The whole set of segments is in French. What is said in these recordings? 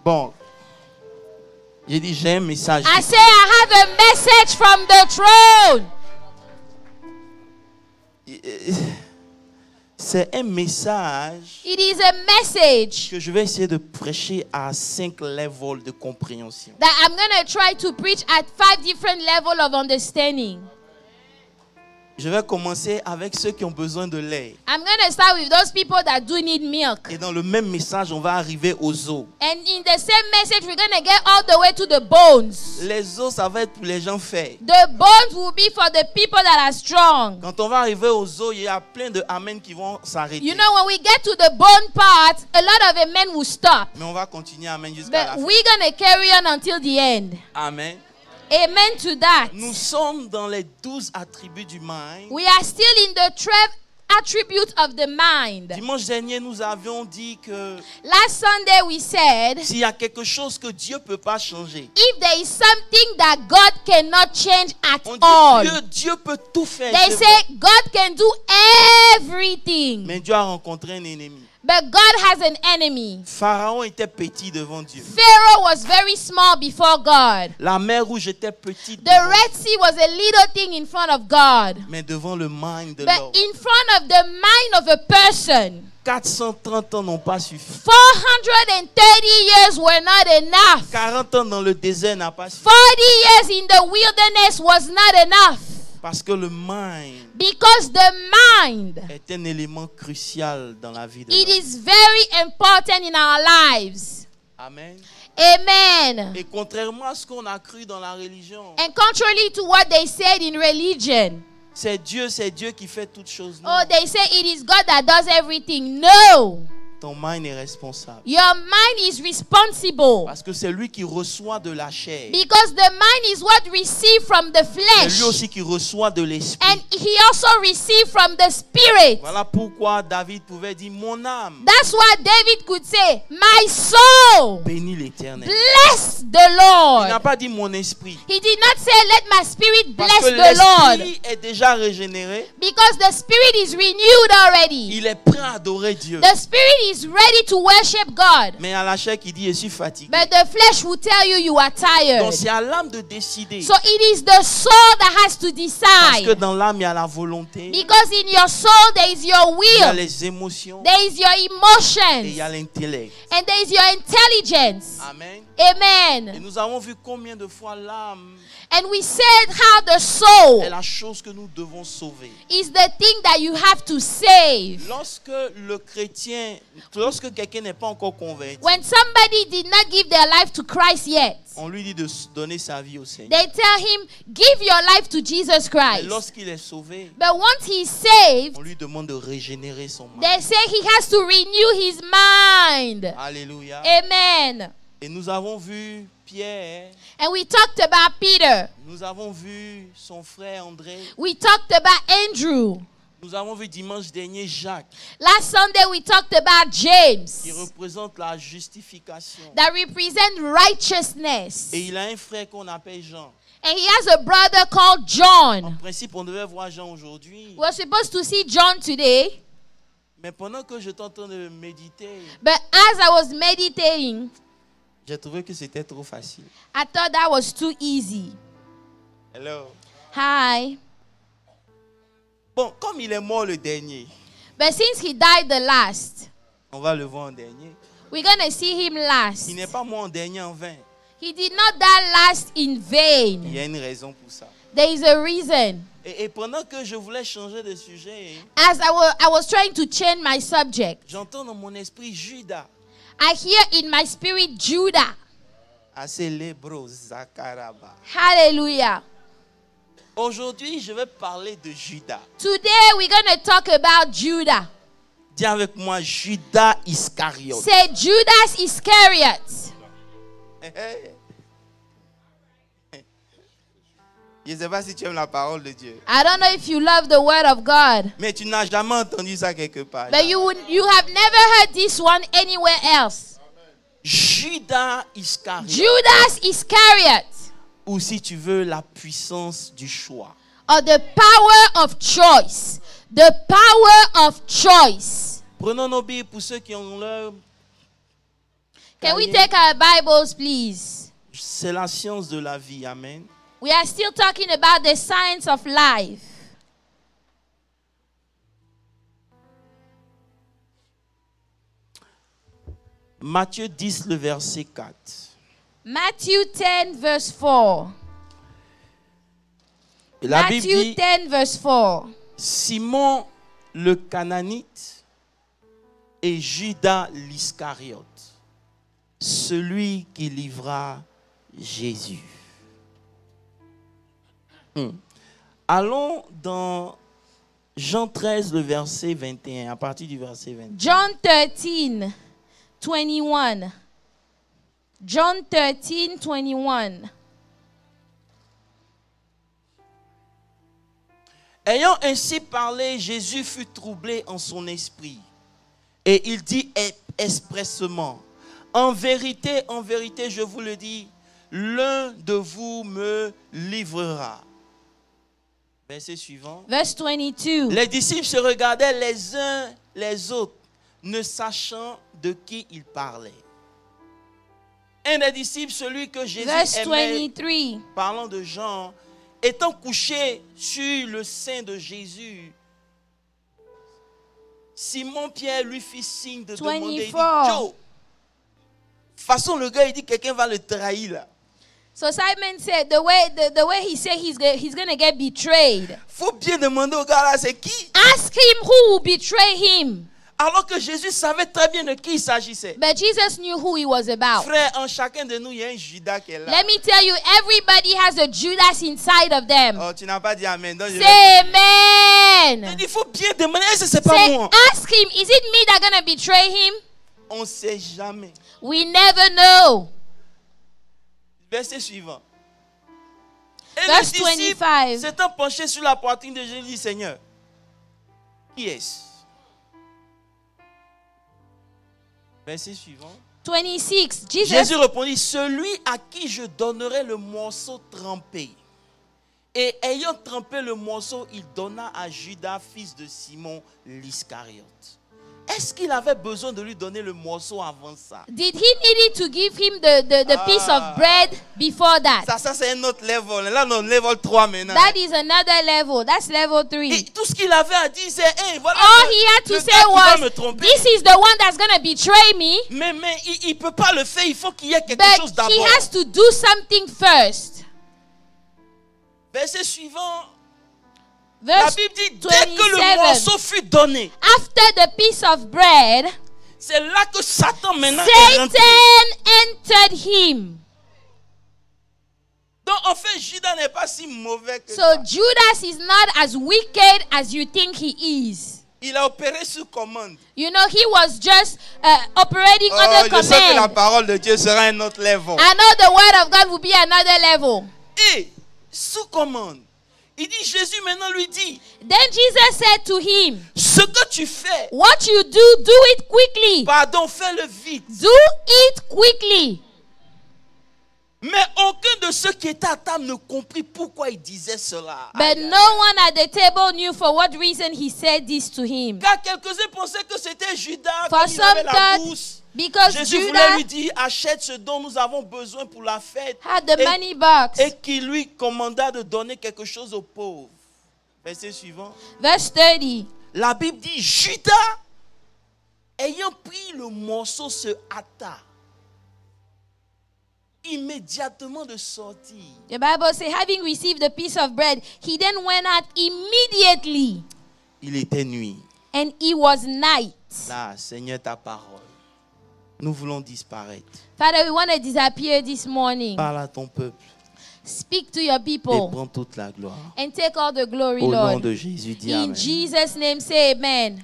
Bon, j'ai dit j'ai un message. I say I have a message from the throne. C'est un message It is a message que je vais essayer de prêcher à 5 levels de compréhension. that I'm going to try to preach at 5 different levels of understanding. Je vais commencer avec ceux qui ont besoin de lait. I'm going to start with those people that do need milk. Et dans le même message, on va arriver aux os. And in the same message, we're going to get all the way to the bones. Les os, ça va être pour les gens faibles. The bones will be for the people that are strong. Quand on va arriver aux os, il y a plein de amen qui vont s'arrêter. You know, when we get to the bone part, a lot of amen will stop. Mais on va continuer amen jusqu'à la But fin. we're going to carry on until the end. Amen. Amen to that. Nous sommes dans les 12 attributs du mind. We are still in the 12 attributes of the mind. Dimanche dernier, nous avions dit que Last Sunday we said, s'il y a quelque chose que Dieu ne peut pas changer, if there is something that God cannot change at on dit all, que Dieu peut tout faire. they c'est say vrai. God can do everything. Mais Dieu a rencontré un ennemi. But God has an enemy. Pharaon était petit devant Dieu. Pharaoh was very small before God. La mer Rouge était petite The devant Red Sea was a little thing in front of God. mais devant le mind de But l'homme. in front of the mind of a person, 430 ans n'ont pas suffi. 430 years were not enough. 40 ans dans le désert n'a pas suffi. 40 years in the wilderness was not enough. Parce que le mind Because the mind, est un élément crucial dans la vie de it l'homme. is very important in our lives. Amen. Amen. Et contrairement à ce qu'on a cru dans la religion, And contrary to what they said in religion, c'est Dieu qui fait toutes choses. Non. oh, they say it is God that does everything. No. Ton mind est responsable. Your mind is responsible. Parce que c'est lui qui reçoit de la chair. Because the mind is what received from the C'est flesh. lui aussi qui reçoit de l'esprit. And he also received from the spirit. Voilà pourquoi David pouvait dire mon âme That's why David could say, my soul, bénit l'Éternel. bless the Il n'a Lord. pas dit mon esprit. He did not say, let my spirit Parce bless que the Lord. l'esprit est déjà régénéré. Because the spirit is renewed already. Il est prêt à adorer Dieu. The spirit is ready to worship God. Mais à la chair qui dit je suis fatigué. But the flesh will tell you you are Donc tired. c'est à l'âme de décider. So it is the soul that has to Parce que decide. dans l'âme il y a la volonté, Because in your soul there is your il y a will. les émotions There is your et il emotions. y a l'intellect. And there is your intelligence. Amen. Et Amen. nous avons vu combien de fois l'âme And we said how the soul est la chose que nous devons sauver. is the thing that you have to save. Lorsque quelqu'un n'est pas encore convaincu, When somebody did not give their life to Christ yet, on lui dit de donner sa vie au Seigneur. they tell him, give your life to Jesus Et Christ. lorsqu'il est sauvé, But once he's saved, on lui demande de régénérer son mind. they say he has to renew his mind. Alléluia. Amen. Et nous avons vu Pierre, And we talked about Peter. nous avons vu son frère André, We talked about Andrew. nous avons vu dimanche dernier Jacques, Last Sunday we talked about qui James, représente la justification. that represent righteousness. Et il a un frère qu'on appelle Jean. And he has a brother called En John. principe, on devait voir Jean aujourd'hui. We're supposed to see John today, Mais pendant que j'étais en train de méditer, but as I was meditating, j'ai trouvé que c'était trop facile. I thought that was too easy. Hello. Hi. Bon, comme il est mort le dernier, But since he died the last, on va le voir en dernier. we're going to see him last. Il n'est pas mort en dernier en vain. He did not die last in Il y vain. a une raison pour ça. There is a reason. Et pendant que je voulais changer de sujet, As I was trying to change my subject, j'entends dans mon esprit Judas. I hear in my spirit Judah. Acelebro Zakaraba. Hallelujah. Aujourd'hui, je vais parler de Judas. Today we're going to talk about Judah. Dis avec moi Judas Iscariote. Say Judas Iscariot. Je ne sais pas si tu aimes la parole de Dieu. I don't know if you love the word of God, Mais tu n'as jamais entendu ça quelque part. but you have never heard this one anywhere else. Judas Iscariote. Judas Iscariot, Ou si tu veux, la puissance du choix. or the power of choice. The power of choice. Prenons nos billes pour ceux qui ont leur... Can we cahiers. take our Bibles, please? C'est la science de la vie. Amen. We are still talking about the science of life. Matthieu 10, le verset 4. Matthew 10, verse 4. Et la Bible Matthew dit, 10, verse 4. Simon le Cananite et Judas l'Iscariote, celui qui livra Jésus. Allons dans Jean 13, le verset 21, à partir du verset 21. John 13, 21. John 13, 21. Ayant ainsi parlé, Jésus fut troublé en son esprit. Et il dit expressement, en vérité, je vous le dis, l'un de vous me livrera. Verset suivant. Verse 22. Les disciples se regardaient les uns les autres, ne sachant de qui ils parlaient. Un des disciples, celui que Jésus Verse aimait, 23. parlant de Jean, étant couché sur le sein de Jésus, Simon-Pierre lui fit signe de demander, il dit, 24. Joe, façon le gars, il dit, quelqu'un va le trahir là. So Simon said, the way he said he's going to get betrayed. Faut bien demander au gars là, c'est qui? Ask him who will betray him. Alors que Jésus savait très bien de qui il s'agissait. But Jesus knew who he was about. Frère, en chacun de nous, il y a un Judas qui est là. Let me tell you, everybody has a Judas inside of them. Oh, tu n'as pas dit amen. Donc Say amen. il faut bien demander, est-ce que c'est pas Say, moi? ask him, is it me that's going to betray him? On ne sait jamais. We never know. Verset suivant. Et Verse les disciples 25. s'étant penchés sur la poitrine de Jésus, dit, Seigneur, qui est-ce? Verset suivant. 26. Jésus répondit, celui à qui je donnerai le morceau trempé. Et ayant trempé le morceau, il donna à Judas, fils de Simon l'Iscariote. Est-ce qu'il avait besoin de lui donner le morceau avant ça? Did he need to give him the piece of bread before that? Ça c'est un autre level. Là, on est level 3 maintenant. That is another level. That's level 3. Et tout ce qu'il avait à dire, c'est, hey, voilà, All he had to le say gars qui va me was, tromper. this is the one that's going to betray me. Mais il ne peut pas le faire. Il faut qu'il y ait quelque chose But d'abord. he has to do something first. Verset suivant. La Verse Bible dit, dès que le 27. morceau fut donné, After the piece of bread, c'est là que Satan maintenant est rentré. Satan entered him. Donc en fait, Judas n'est pas si mauvais que So ça. Judas is not as wicked as you think he is. Il a opéré sous commande. You know, he was just operating under Je sais que la command. parole de Dieu sera un autre level. I know the word of God will be another level. Et sous commande, il dit, Jésus maintenant lui dit, Then Jesus said to him, ce que tu fais, what you do it quickly. pardon, fais-le vite. Do it quickly. Mais aucun de ceux qui étaient à table ne comprit pourquoi il disait cela. But no one at the table knew for what reason he said this to him. Car quelques-uns pensaient que c'était Judas, For comme il avait some la thought, bourse. because Jésus voulait Judas lui dire, achète ce dont nous avons besoin pour la fête. had the money box. Et qui lui commanda de donner quelque chose aux pauvres. Verset suivant. Verse 30. La Bible dit, Judas, ayant pris le morceau, se hâta immédiatement de sortir. The Bible says, having received the piece of bread, he then went out immediately. Il était nuit. And it was night. Là, Seigneur, ta parole. Nous voulons disparaître. Father, we want to disappear this morning. Parle à ton peuple Speak to your et people prends toute la gloire. and take all the glory, Au nom Lord. de Jésus, dis In Amen. Jesus' name, say amen.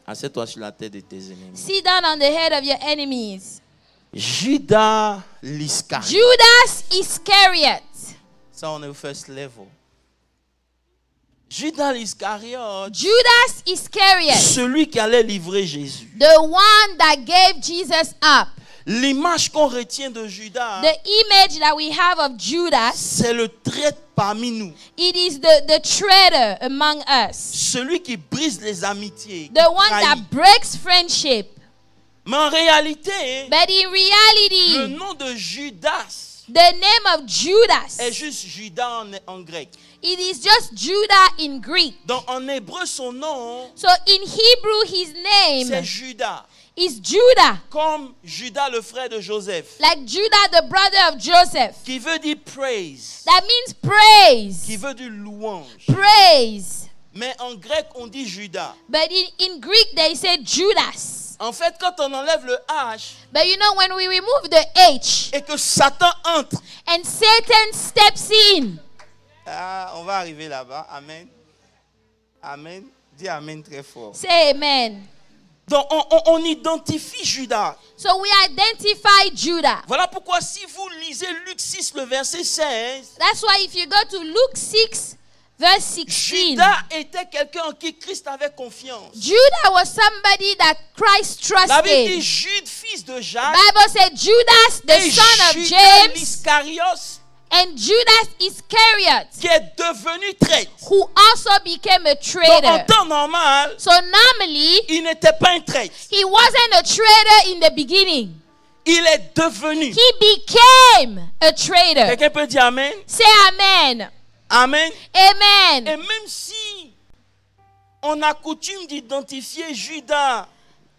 Assieds-toi sur la tête de tes ennemis. Sit down on the head of your enemies. Judas l'Iscariote. Judas Iscariot. Ça, on est au first level. Judas l'Iscariote, Judas Iscariot. celui qui allait livrer Jésus. The one that gave Jesus up. L'image qu'on retient de Judas, The image that we have of Judas, c'est le traître parmi nous. it is the traitor among us. Celui qui brise les amitiés. The qui one that trahit. breaks friendship. Mais en réalité, But in le reality, nom de Judas the name of Judas, est juste Judas en grec. it is just Judah in Greek. Donc en hébreu, son nom, So in Hebrew, his c'est name Judas. is Judah, Comme Judas, le frère de Joseph. like Judah, the brother of Joseph. Qui veut dire praise. That means praise. Qui veut dire louange. Praise. Mais en grec, on dit Judas. But in Greek, they say Judas. En fait, quand on enlève le H But you know, when we remove the H et que Satan entre, and Satan steps in, on va arriver là-bas. Amen. Amen. Dis Amen très fort. say amen. Donc, on identifie Judas. So we identify Judah. Voilà pourquoi si vous lisez Luc 6, le verset 16, That's why if you go to Luke 6, verse 16, Judas était quelqu'un en qui Christ avait confiance. Judah was somebody that Christ La Bible dit trusted. Jude, fils de Jacques, Bible said Judas, the et son of Judas James, l'Iscariot, and Judas Iscariot, qui est devenu traître. who also became a Donc, en traitor. temps normal, So normally, il n'était pas un traître. he wasn't a traitor in the beginning. Il est devenu. He became a traitor. Quelqu'un peut dire Amen? Say amen. Amen. Amen. Et même si on a coutume d'identifier Judas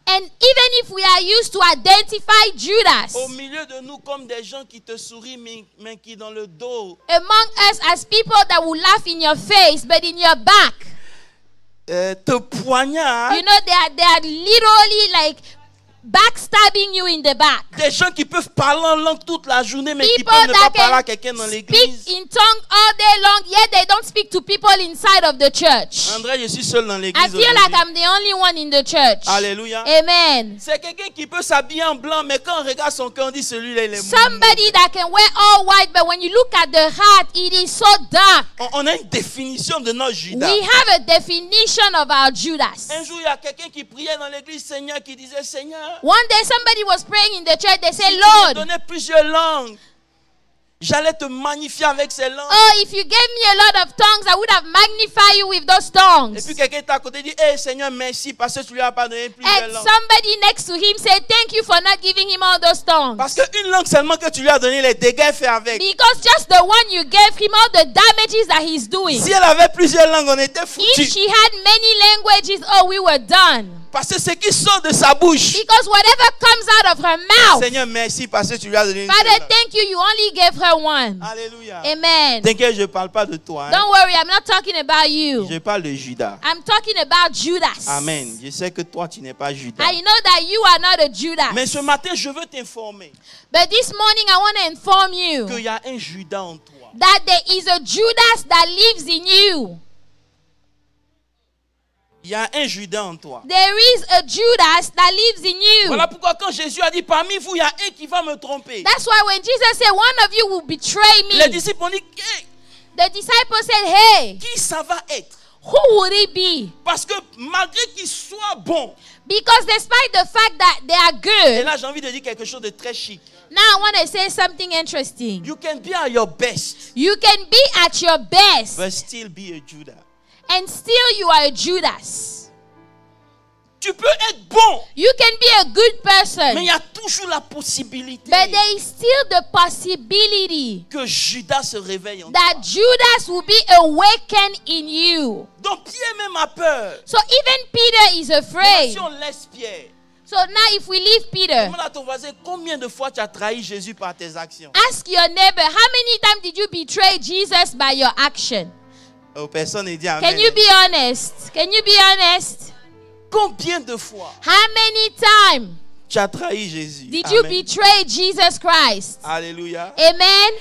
And even if we are used to identify Judas au milieu de nous comme des gens qui te sourient, mais qui dans le dos among us as people that will laugh in your face, but in your back, te poignardent, you know, they are literally like backstabbing you in the back. des gens qui peuvent parler en langue toute la journée, mais qui People peuvent ne pas that parler à can quelqu'un dans speak l'église. in tongue all day long, yet they don't speak to people inside of the church. André, je suis seul dans I l'église feel like aujourd'hui. I'm the only one in the church. Alléluia. Amen. C'est quelqu'un qui peut s'habiller en blanc, mais quand on regarde son cœur, on dit celui-là, il est Somebody that can wear all white, but when you look at the heart, it is so dark. On a une définition de notre Judas. We have a definition of our Judas. Un jour, il y a quelqu'un qui priait dans l'église, Seigneur, qui disait, Seigneur, One day somebody was praying in the church. They si said, tu me Lord, donnais plusieurs langues, j'allais te magnifier avec ces langues. oh, if you gave me a lot of tongues, I would have magnified you with those Et tongues. puis quelqu'un est à côté dit, hey Seigneur, merci parce que tu lui as pas donné plusieurs And langues. somebody next to him said, thank you for not giving him all those tongues. Parce qu'une langue seulement que tu lui as donné, les dégâts fait avec. Because just the one you gave him, all the damages that he's doing. Si elle avait plusieurs langues, on était If foutus. she had many languages, oh, we were done. Parce que ce qui sort de sa bouche, Because whatever comes out of her mouth, Seigneur, merci parce que tu lui as donné une seule Father, langue. thank you, you only gave her one. Alléluia. Amen. T'inquiète, je ne parle pas de toi. Hein. Don't worry, I'm not talking about you. Je parle de Judas. I'm talking about Judas. Amen. Je sais que toi, tu n'es pas Judas. I know that you are not a Judas. Mais ce matin, je veux t'informer But this morning, I want to inform you qu'il y a un Judas en toi. that there is a Judas that lives in you. Il y a un Judas en toi. There is a Judas that lives in you. Voilà pourquoi quand Jésus a dit, parmi vous, il y a un qui va me tromper. That's why when Jesus said, one of you will betray Les me, disciples ont dit, hey, the disciples said, hey, qui ça va être? who would it be? Parce que malgré qu'il soit bon, Because despite the fact that they are et good, là j'ai envie de dire quelque chose de très chic. now I want to say something interesting. You can be at your best, You can be at your best but still be a Judah. and still you are a Judas. Tu peux être bon, You can be a good mais il person, y a toujours la possibilité but there is still the possibility que Judas se réveille en that toi. Judas will be awakened in you. Donc Pierre même a peur. So even Peter is afraid. Si on laisse Pierre, So now if we leave Peter, demande à ton voisin combien de fois tu as trahi Jésus par tes actions. ask your neighbor, how many times did you betray Jesus by your action? Oh, personne ne dit amen. Can you be honest? Can you be honest? Combien de fois How many times tu as trahi Jésus? did you Amen. betray Jesus Christ? Alléluia. Amen.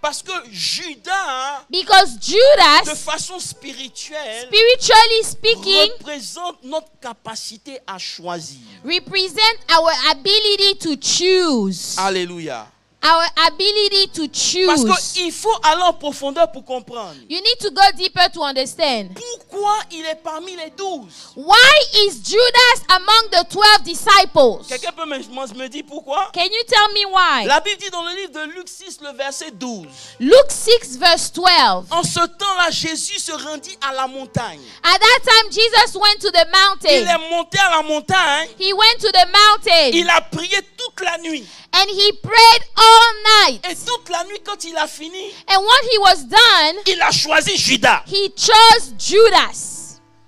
Parce que Judas, Because de Judas, façon spirituelle, spiritually speaking, représente notre capacité à choisir. represent our ability to choose. Alléluia. our ability to Parce choose. qu'il faut aller en profondeur pour comprendre. You need to go deeper to understand. Pourquoi il est parmi les 12? Why is Judas among the 12 disciples? Quelqu'un peut me dire pourquoi? Can you tell me why? La Bible dit dans le livre de Luc 6, le verset 12. Luke 6 verse 12. En ce temps-là, Jésus se rendit à la montagne. At that time, Jesus went to the Il mountain. est monté à la montagne. He went to the mountain Il a prié toute la nuit. and he prayed all night. Et toute la nuit, quand il a fini, And when he was done, il a choisi Judas. he chose Judas.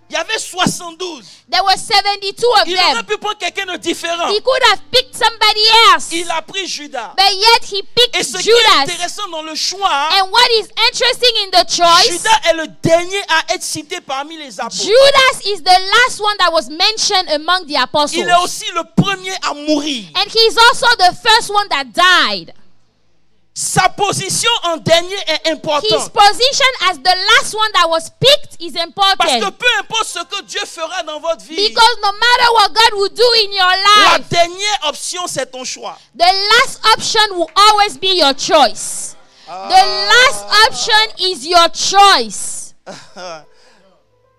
Il y avait 72. There were 72 of Il aurait them. pu prendre quelqu'un de différent. He could have picked somebody else, Il a pris Judas. but yet he Et picked ce qui est Judas. intéressant dans le choix, And what is interesting in the choice, Judas est le dernier à être cité parmi les apôtres. Judas is the last one that was mentioned among the apostles. Il est aussi le premier à mourir. And he's also the first one that died. Sa position en dernier est His importante. position as the last one that was picked is Parce que important. peu importe ce que Dieu fera dans votre vie, Because no matter what God will do in your la life, dernière option, c'est ton choix. the last option will always be your choice. The last option is your choice.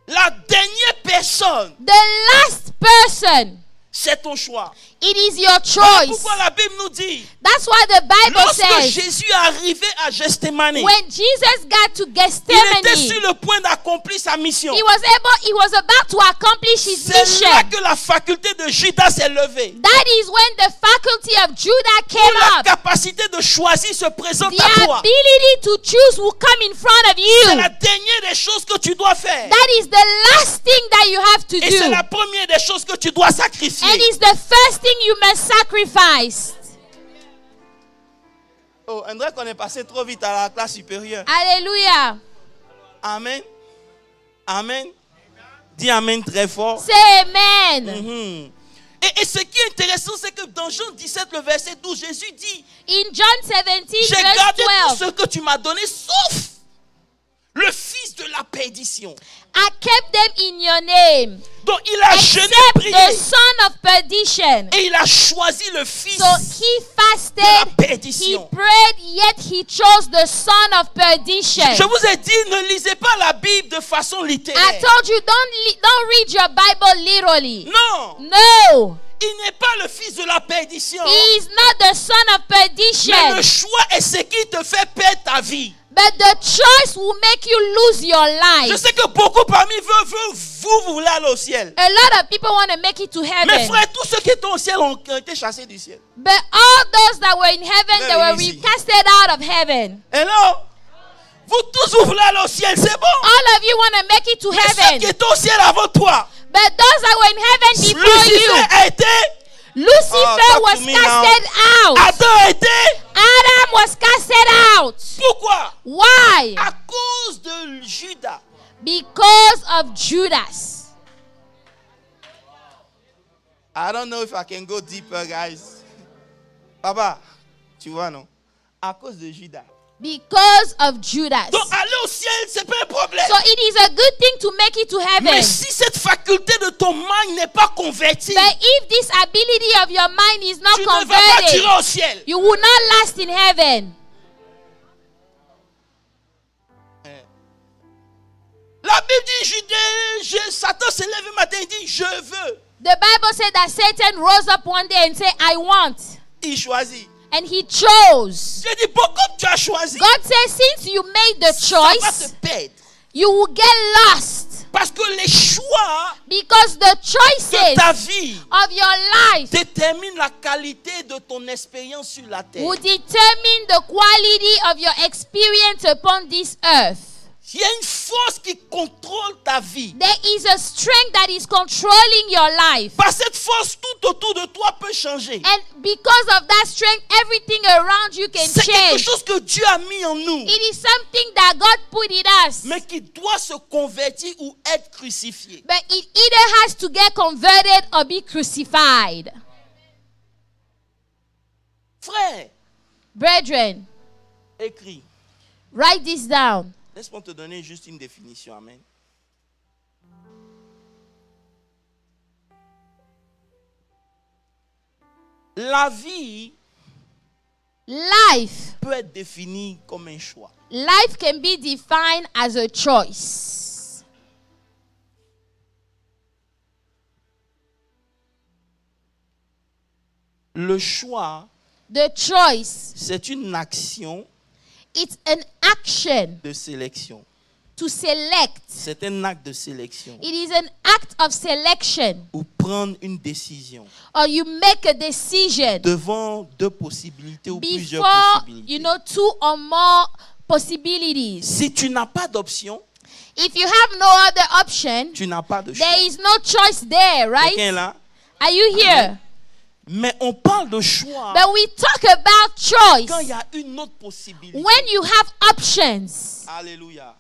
La dernière personne, The last person, c'est ton choix. it is your Voilà choice. pourquoi la Bible nous dit, That's why the Bible lorsque says, Jésus est arrivé à Gethsemane, when Jesus got to il était sur Gethsemane, le point d'accomplir sa mission. he was about to accomplish his C'est là mission. que la faculté de Judas s'est levée. That is when the faculty of Judah Pour came la up. capacité de choisir se présente The à toi. ability to choose will come in front of C'est you. la dernière des choses que tu dois faire. That is the last thing that you have to Et c'est do. la première des choses que tu dois sacrifier. And it's the first thing you must sacrifice. Oh, on dirait qu'on est passé trop vite à la classe supérieure. Hallelujah. Amen. Amen. Dis Amen très fort. Say amen. Mhm. Et ce qui est intéressant, c'est que dans Jean 17, le verset 12, Jésus dit, In John 17, j'ai verse gardé tout 12, ce que tu m'as donné, sauf le fils de la perdition. I kept them in your name, Donc il a jeûné, except prié, the son of perdition. et il a choisi le fils So he fasted, de la he perdition. prayed, yet he chose the son of perdition. Je vous ai dit, ne lisez pas la Bible de façon I littéraire. told you, don't read your Bible literally. Non, No, il n'est pas le fils de la perdition. he is not the son of Mais perdition. le choix est ce qui te fait perdre ta vie. But the choice will make you lose your Je life. sais que beaucoup parmi vous voulez aller au ciel. A lot of people want to make it to Mes heaven. frères, tous ceux qui étaient au ciel ont été chassés du ciel. But all those that were in heaven, they were Very easy. recasted out of heaven. Hello? Vous tous, vous voulez aller au ciel, c'est bon. All of you want to make it to Mais ceux qui heaven. étaient au ciel avant toi, But those that were in heaven before Lucifer you, a été, Lucifer talk was to me casted out. Adam a été. Adam was casted out. Pourquoi? Why? À cause de Judas. Because of Judas. I don't know if I can go deeper, guys. Papa, tu vois, non? À cause de Judas. Because of Judas. Donc, aller au ciel, c'est pas un problème. So it is a good thing to make it to heaven. Mais si cette faculté de ton mind n'est pas convertie, But if this ability of your mind is not tu ne vas pas converted, tirer au ciel. you will not last in heaven. La Bible dit, Satan se lève le matin et dit, je veux. The Bible said that Satan rose up one day and said, I want. Il choisit. And he chose. Je dis, bon, comme tu as choisi, God says, since you made the ça va te choice, perdre. you will get lost. Parce que les choix Because the de choices ta vie of your life déterminent la qualité de ton expérience sur la terre. will determine the quality of your experience upon this earth. Il y a une force qui contrôle ta vie. There is a strength that is controlling your life. Par cette force, tout autour de toi peut changer. And because of that strength, everything around you can C'est quelque change. chose que Dieu a mis en nous, It is something that God put in us. mais qui doit se convertir ou être crucifié. But it either has to get converted or be crucified. Frère, Brethren, écris. write this down. Laisse-moi te donner juste une définition. Amen. La vie Life. peut être défini comme un choix. Life can be defined as a choice. Le choix, The choice, c'est une action it's an action de sélection. to select. C'est un acte de sélection. It is an act of selection. Ou prendre une décision Or you make a decision devant deux possibilités ou plusieurs before, possibilités. two or more possibilities. Si tu n'as pas d'option, If you have no other option, tu n'as pas de choix. there is no choice there, right? Quelqu'un est là? Are you here? Mais on parle de choix But we talk about choice quand il y a une autre possibilité. when you have options. Alléluia.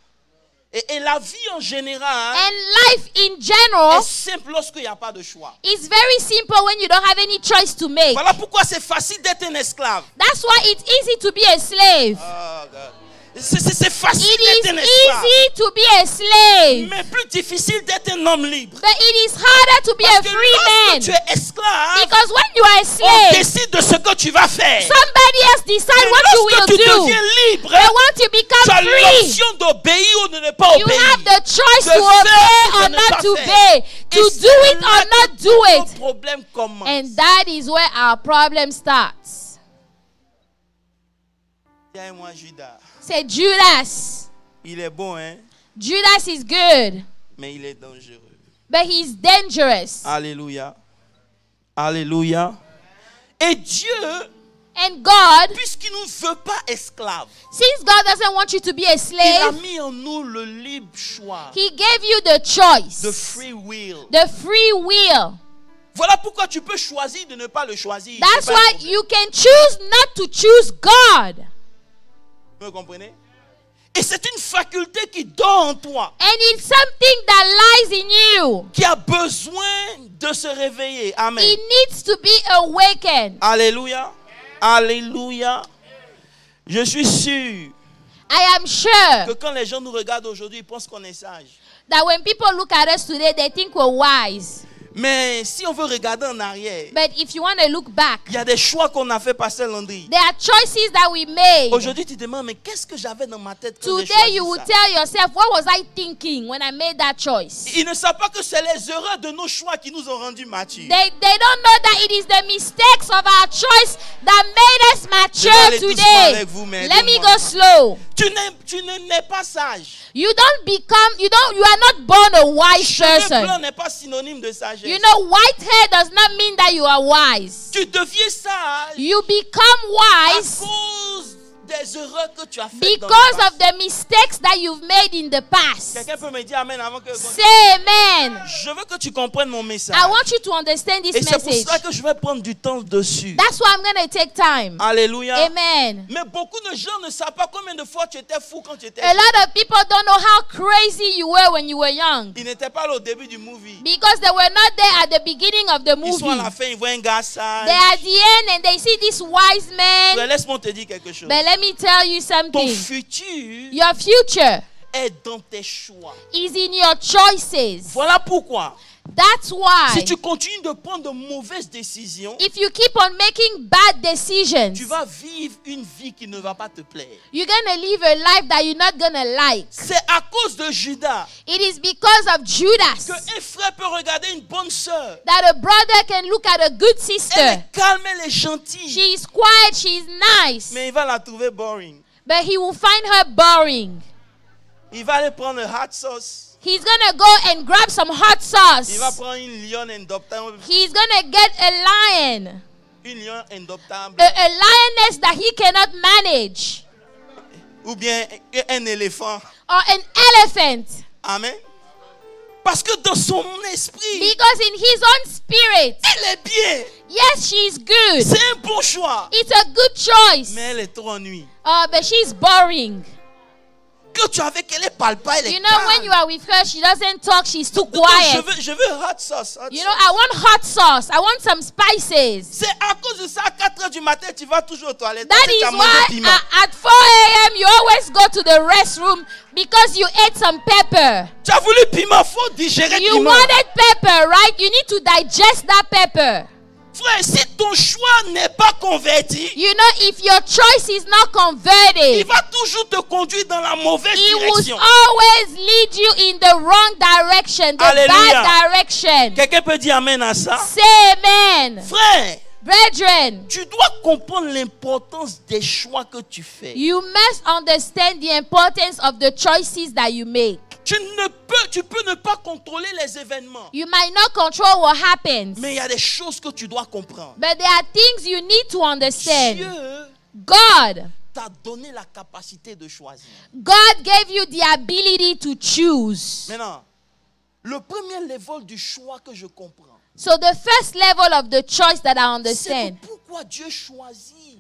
Et la vie en général And life in general est simple lorsqu'il n'y a pas de choix. is very simple when you don't have any choice to make. Voilà pourquoi c'est facile d'être un esclave. That's why it's easy to be a slave. Oh, God. C'est facile It d'être is un esclave. easy to be a slave. Mais plus difficile d'être un homme libre. But it is harder to be a Parce que free lorsque man. tu es esclave, Because when you are a on slave, décide de ce que tu vas faire. somebody else decide Mais what you lorsque will tu do. deviens libre, But once you tu become as free, l'option d'obéir ou de ne pas you obéir. have the choice De to faire obey ou or de ne not pas to faire. obey, Et to c'est do it là or que not do nos it. problèmes commencent. And that is where our problem starts. Tiens-moi Judas. Say Judas. Il est bon, hein? Judas is good, Mais il est dangereux. but he's dangerous. Alléluia. Alléluia. Et Dieu, And God, puisqu'il ne nous veut pas esclaves, since God doesn't want you to be a il a slave, mis en nous le libre choix. He gave you the choice, The free will. the free will. Voilà pourquoi tu peux choisir de ne pas le choisir. That's C'est pas un why problème. you can choose not to choose God. Vous me comprenez? Et c'est une faculté qui dort en toi, And it's something that lies in you. qui a besoin de se réveiller. Amen. It needs to be awakened. Alléluia. Alléluia. Je suis sûr I am que sure quand les gens nous regardent aujourd'hui, ils pensent qu'on est sage. that when people look at us today, they think we're wise. Mais si on veut regarder en arrière, But if you want to look back, il y a des choix qu'on a fait, Pasteur Landry. there are choices that we made. Aujourd'hui, tu te demandes, mais qu'est-ce que j'avais dans ma tête quand j'ai Today you choisi will ça? tell yourself, what was I thinking when I made that choice? Ils ne savent pas que c'est les erreurs de nos choix qui nous ont rendus matures. They don't know that it is the mistakes of our choice that made us Je vais mature aller doucement today. avec vous, mais Let me aidez-moi. go slow. Tu n'es pas sage. You are not born a wise Cheveux person. blancs n'est pas synonyme de sagesse. You know, white hair does not mean that you are wise. Tu deviens sage You become à wise cause des erreurs que tu as faites dans le because passé. of the mistakes that you've made in the past. Quelqu'un peut me dire amen avant que... Say amen. Je veux que tu comprennes mon message. I want you to understand this Et c'est pour message. cela que je vais prendre du temps dessus. That's why I'm going to take time. Alléluia. Amen. Mais beaucoup de gens ne savent pas combien de fois tu étais fou quand tu étais A jeune. lot of people don't know how crazy you were when you were young Ils n'étaient pas là au début du movie. because they were not there at the beginning of the Ils sont à movie. la fin, ils voient un gars sage. They're at the end and they see this wise Mais man. laisse-moi te dire quelque chose. But let me tell you Ton something. futur Your future est dans tes choix. is in your choices. Voilà pourquoi, That's why si tu continues de prendre de mauvaises décisions, if you keep on making bad decisions, tu vas vivre une vie qui ne va pas te plaire. you're going to live a life that you're not going to like. C'est à cause de Judas It is because of Judas qu'un frère peut regarder une bonne sœur. that a brother can look at a good Elle sister. est calme, elle est gentille. She is quiet, she is nice, Mais il va la trouver boring. but he will find her boring. Il va aller prendre hot sauce. He's going to go and grab some hot Il va sauce. prendre une lionne indoptable. He's going to get a lion, Une lionne indoptable. a lioness that he cannot manage, Ou bien un éléphant. or an elephant. Amen. Parce que dans son esprit, Because in his own spirit, elle est bien. yes, she's good. C'est un bon choix. It's a good choice. Mais elle est trop ennuyée. But she's boring. Que tu es avec elle, elle parle pas, elle est You know, calme. when you are with her, she doesn't talk, she's too Donc, quiet. je veux hot sauce. Hot You know, sauce. I want hot sauce. I want some spices. C'est à cause de ça, à 4 heures du matin, tu vas toujours aux toilettes. That parce que tu is as mangé why piment. at 4 a.m. you always go to the restroom because you ate some pepper. Tu as voulu piment, faut digérer You piment. wanted pepper, right? You need to digest that pepper. Frère, si ton choix n'est pas converti, You know, if your choice is not il converted, va toujours te conduire dans la mauvaise it will direction. always lead you in the wrong direction, the Hallelujah. bad direction. Quelqu'un peut dire amen à ça? Say amen. Frère, Brethren, tu dois comprendre l'importance des choix que tu fais. you must understand the importance of the choices that you make. Tu peux ne pas contrôler les événements. You might not control what happens, Mais il y a des choses que tu dois comprendre. but there are things you need to understand. Dieu God t'a donné la capacité de choisir. God gave you the ability to choose. Maintenant, le premier level du choix que je comprends, So the first level of the choice that I c'est understand. que pourquoi Dieu choisit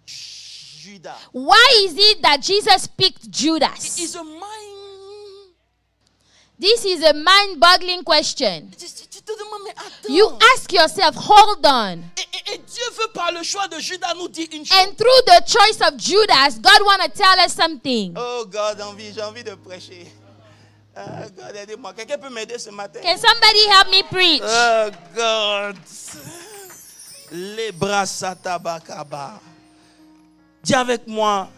Judas. Why is it that Jesus picked Judas? It's a mind. This is a mind-boggling question. Tu te demandes, mais attends. You ask yourself, hold on. Et Dieu veut par le choix de Judas nous dire une chose. And through the choice of Judas, God want to tell us something. Oh God, j'ai envie de prêcher. God, aidez-moi. Quelqu'un peut m'aider ce matin? Can somebody help me preach? Oh God. Les bras satabakaba. Dis avec moi,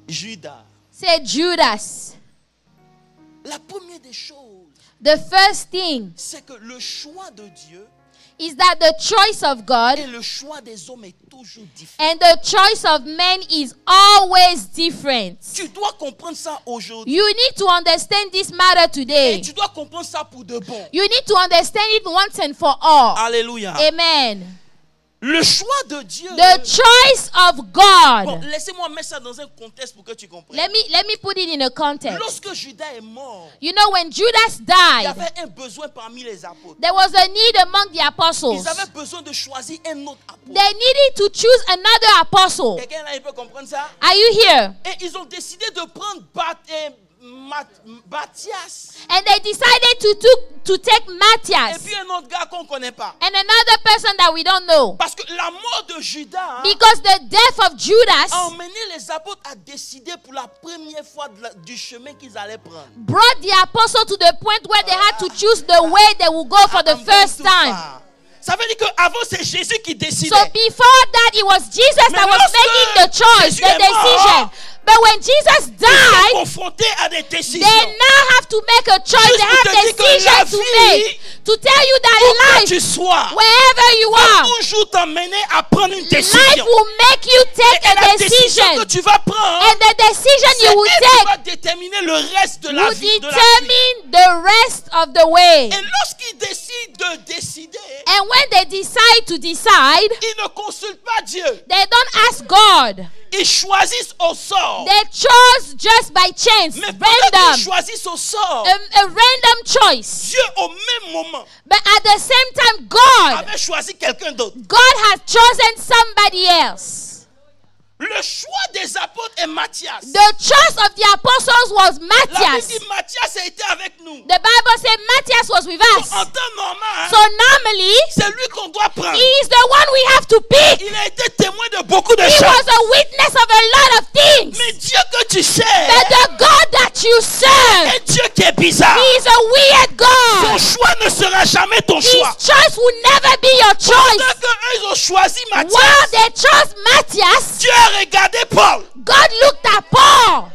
Judas. Say Judas. La première des choses, The first thing c'est que le choix de Dieu is that the choice of God et le choix des hommes est toujours différent. and the choice of men is always different. Tu dois comprendre ça aujourd'hui. You need to understand this matter Et today. tu dois comprendre ça pour de bon. You need to understand it once and for all. Alléluia. Amen. Le choix de Dieu. The choice of Bon, God. laissez-moi mettre ça dans un contexte pour que tu comprennes. Let me put it in a context. Lorsque Judas est mort, You know, when Judas il y died, avait un besoin parmi les apôtres. there was a need among the apostles. Ils avaient besoin de choisir un autre apôtre. They needed to choose another apostle. Quelqu'un là, il peut comprendre ça? Are you here? Et ils ont décidé de prendre Matthias. And they decided to take Et Matthias puis un autre gars qu'on ne connaît pas. and another person that we don't know. Parce que la mort de Judas Because the death of a Judas emmené les apôtres à décider pour la première fois du chemin qu'ils allaient prendre. brought the apostle to the point where they had to choose the way they would go for the I'm going first too time. far. Ça veut dire qu'avant c'est Jésus qui décidait. So before that, it was Jesus Mais that was lorsque making the choice, Jésus the est decision. mort, But when Jesus Ils sont died, confrontés à des décisions. they now have to make a choice. Juste They pour te have dire que la decisions to vie, make. To tell you Où that que life, tu sois, wherever you va are, toujours t'emmener à prendre une life décision. will make you take Et la a décision que decision. tu vas prendre, And the decision c'est you will elle qui take va déterminer le reste de la will vie. De la vie. determine the rest of the way. Et lorsqu'ils décident de décider, And when they decide to decide, ils ne consultent pas Dieu. they don't ask God. Ils choisissent au sort. They chose just by chance, Mais pendant qu'ils random, choisissent au sort, a random choice. Dieu au même moment But at the same time, God avait choisi quelqu'un d'autre. has chosen somebody else. Le choix des apôtres est Matthias. The choice of the apostles was La Bible Matthias. dit Matthias a été avec nous. The Bible said Matthias was with us. En temps normal, So normally, c'est lui qu'on doit prendre. he is the one we have to pick. Il a été témoin de beaucoup de He choses. was a witness of a lot of things. Mais Dieu que tu sais But the God that you serve, est Dieu qui est bizarre. he is a weird Ton God. choix ne sera jamais ton His choix. choice will never be your choice. Pendant qu'eux ils ont choisi While Matthias, they chose Matthias, Dieu a regardé Paul. God looked at Paul.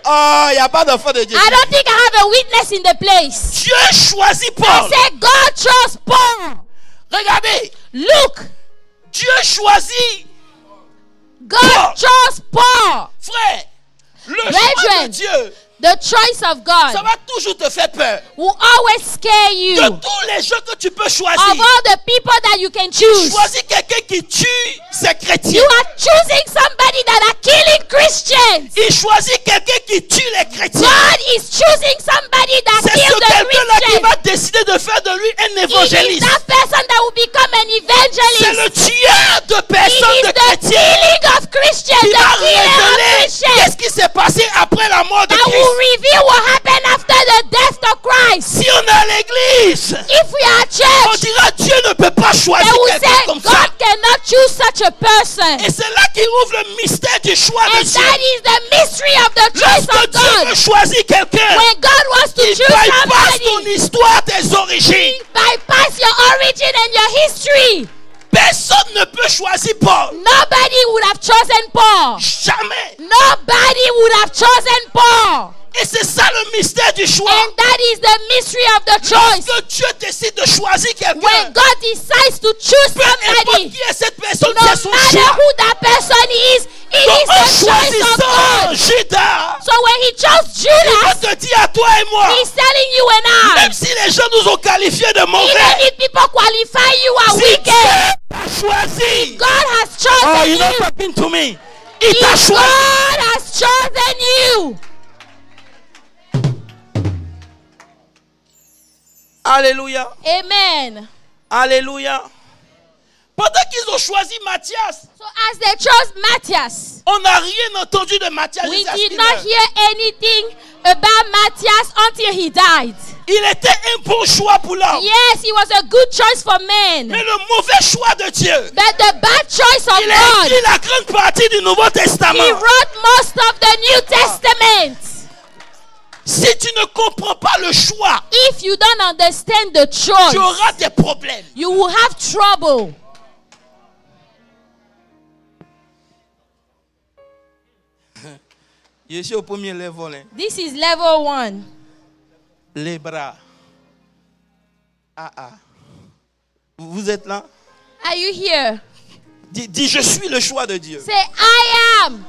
Oh, il n'y a pas d'enfant de Dieu. I don't think I have a witness in the place. Dieu choisit I Paul. said God chose Paul. Regardez, Look, Dieu choisit. God Paul. chose Paul. Frère, le choix de Brethren, Dieu, the choice of ça God va toujours te faire peur. will always scare you. De tous les gens que tu peux Of choisir, all the people that you can choose, choisis quelqu'un qui tue ses chrétiens. you are choosing somebody that are killing Christians. Il choisit quelqu'un qui tue les chrétiens. God is choosing somebody that C'est kills ce the quelqu'un-là qui Christians. va décider de faire de lui un It is évangéliste. that person that will become an C'est evangelist. le tueur de It personnes, is de the chrétiens. killing of Christians, Il the va killer of révéler Christians. qu'est-ce qui s'est passé après la mort de That will Christ. reveal what happened after the death of Christ. Si on est à l'église, If we are on church, dira Dieu ne peut pas they choisir will quelqu'un say comme ça. God cannot choose such a person. Et c'est là qu'il ouvre le mystère du choix de And Dieu. that is the mystery of the choice Lorsque of Dieu veut God. choisir quelqu'un, When God wants to il choose bypass ton somebody, histoire, tes origines. bypass your origin and your history. Personne ne peut choisir Paul. Nobody would have chosen Paul. Jamais. Nobody would have chosen Paul. Et c'est ça le mystère du choix. And that is the mystery of the choice. Lorsque Dieu décide de choisir quelqu'un, When God decides to choose peu importe somebody, qui est cette personne, no c'est son matter choix. who that person is, it Donc is en the choice of choisissant God. Judas, So when he chose il Judas, te dit à toi et moi, he's telling you and I, même si les gens nous ont qualifiés de even mauvais, if people qualify you as si wicked, Dieu t'a choisi, God has oh, chosen you're not you. talking to me. Il t'a If choisi. God has chosen you. Alléluia. Amen. Alléluia. Pendant qu'ils ont choisi Matthias, So as they chose Matthias, on n'a rien entendu de Matthias. we jusqu'à ce did qu'il not meure. hear anything about Matthias until he died. Il était un bon choix pour l'homme. Yes, he was a good choice for men. Mais le mauvais choix de Dieu, But the bad choice of il a God, écrit la grande partie du Nouveau Testament. he wrote most of the New Testament. Si tu ne comprends pas le choix, If you don't understand the tu choice, auras des problèmes. you will have trouble. Je suis au premier level. Hein. This is level 1. Les bras. Vous êtes là? Are you here? Dis, je suis le choix de Dieu. Say, I am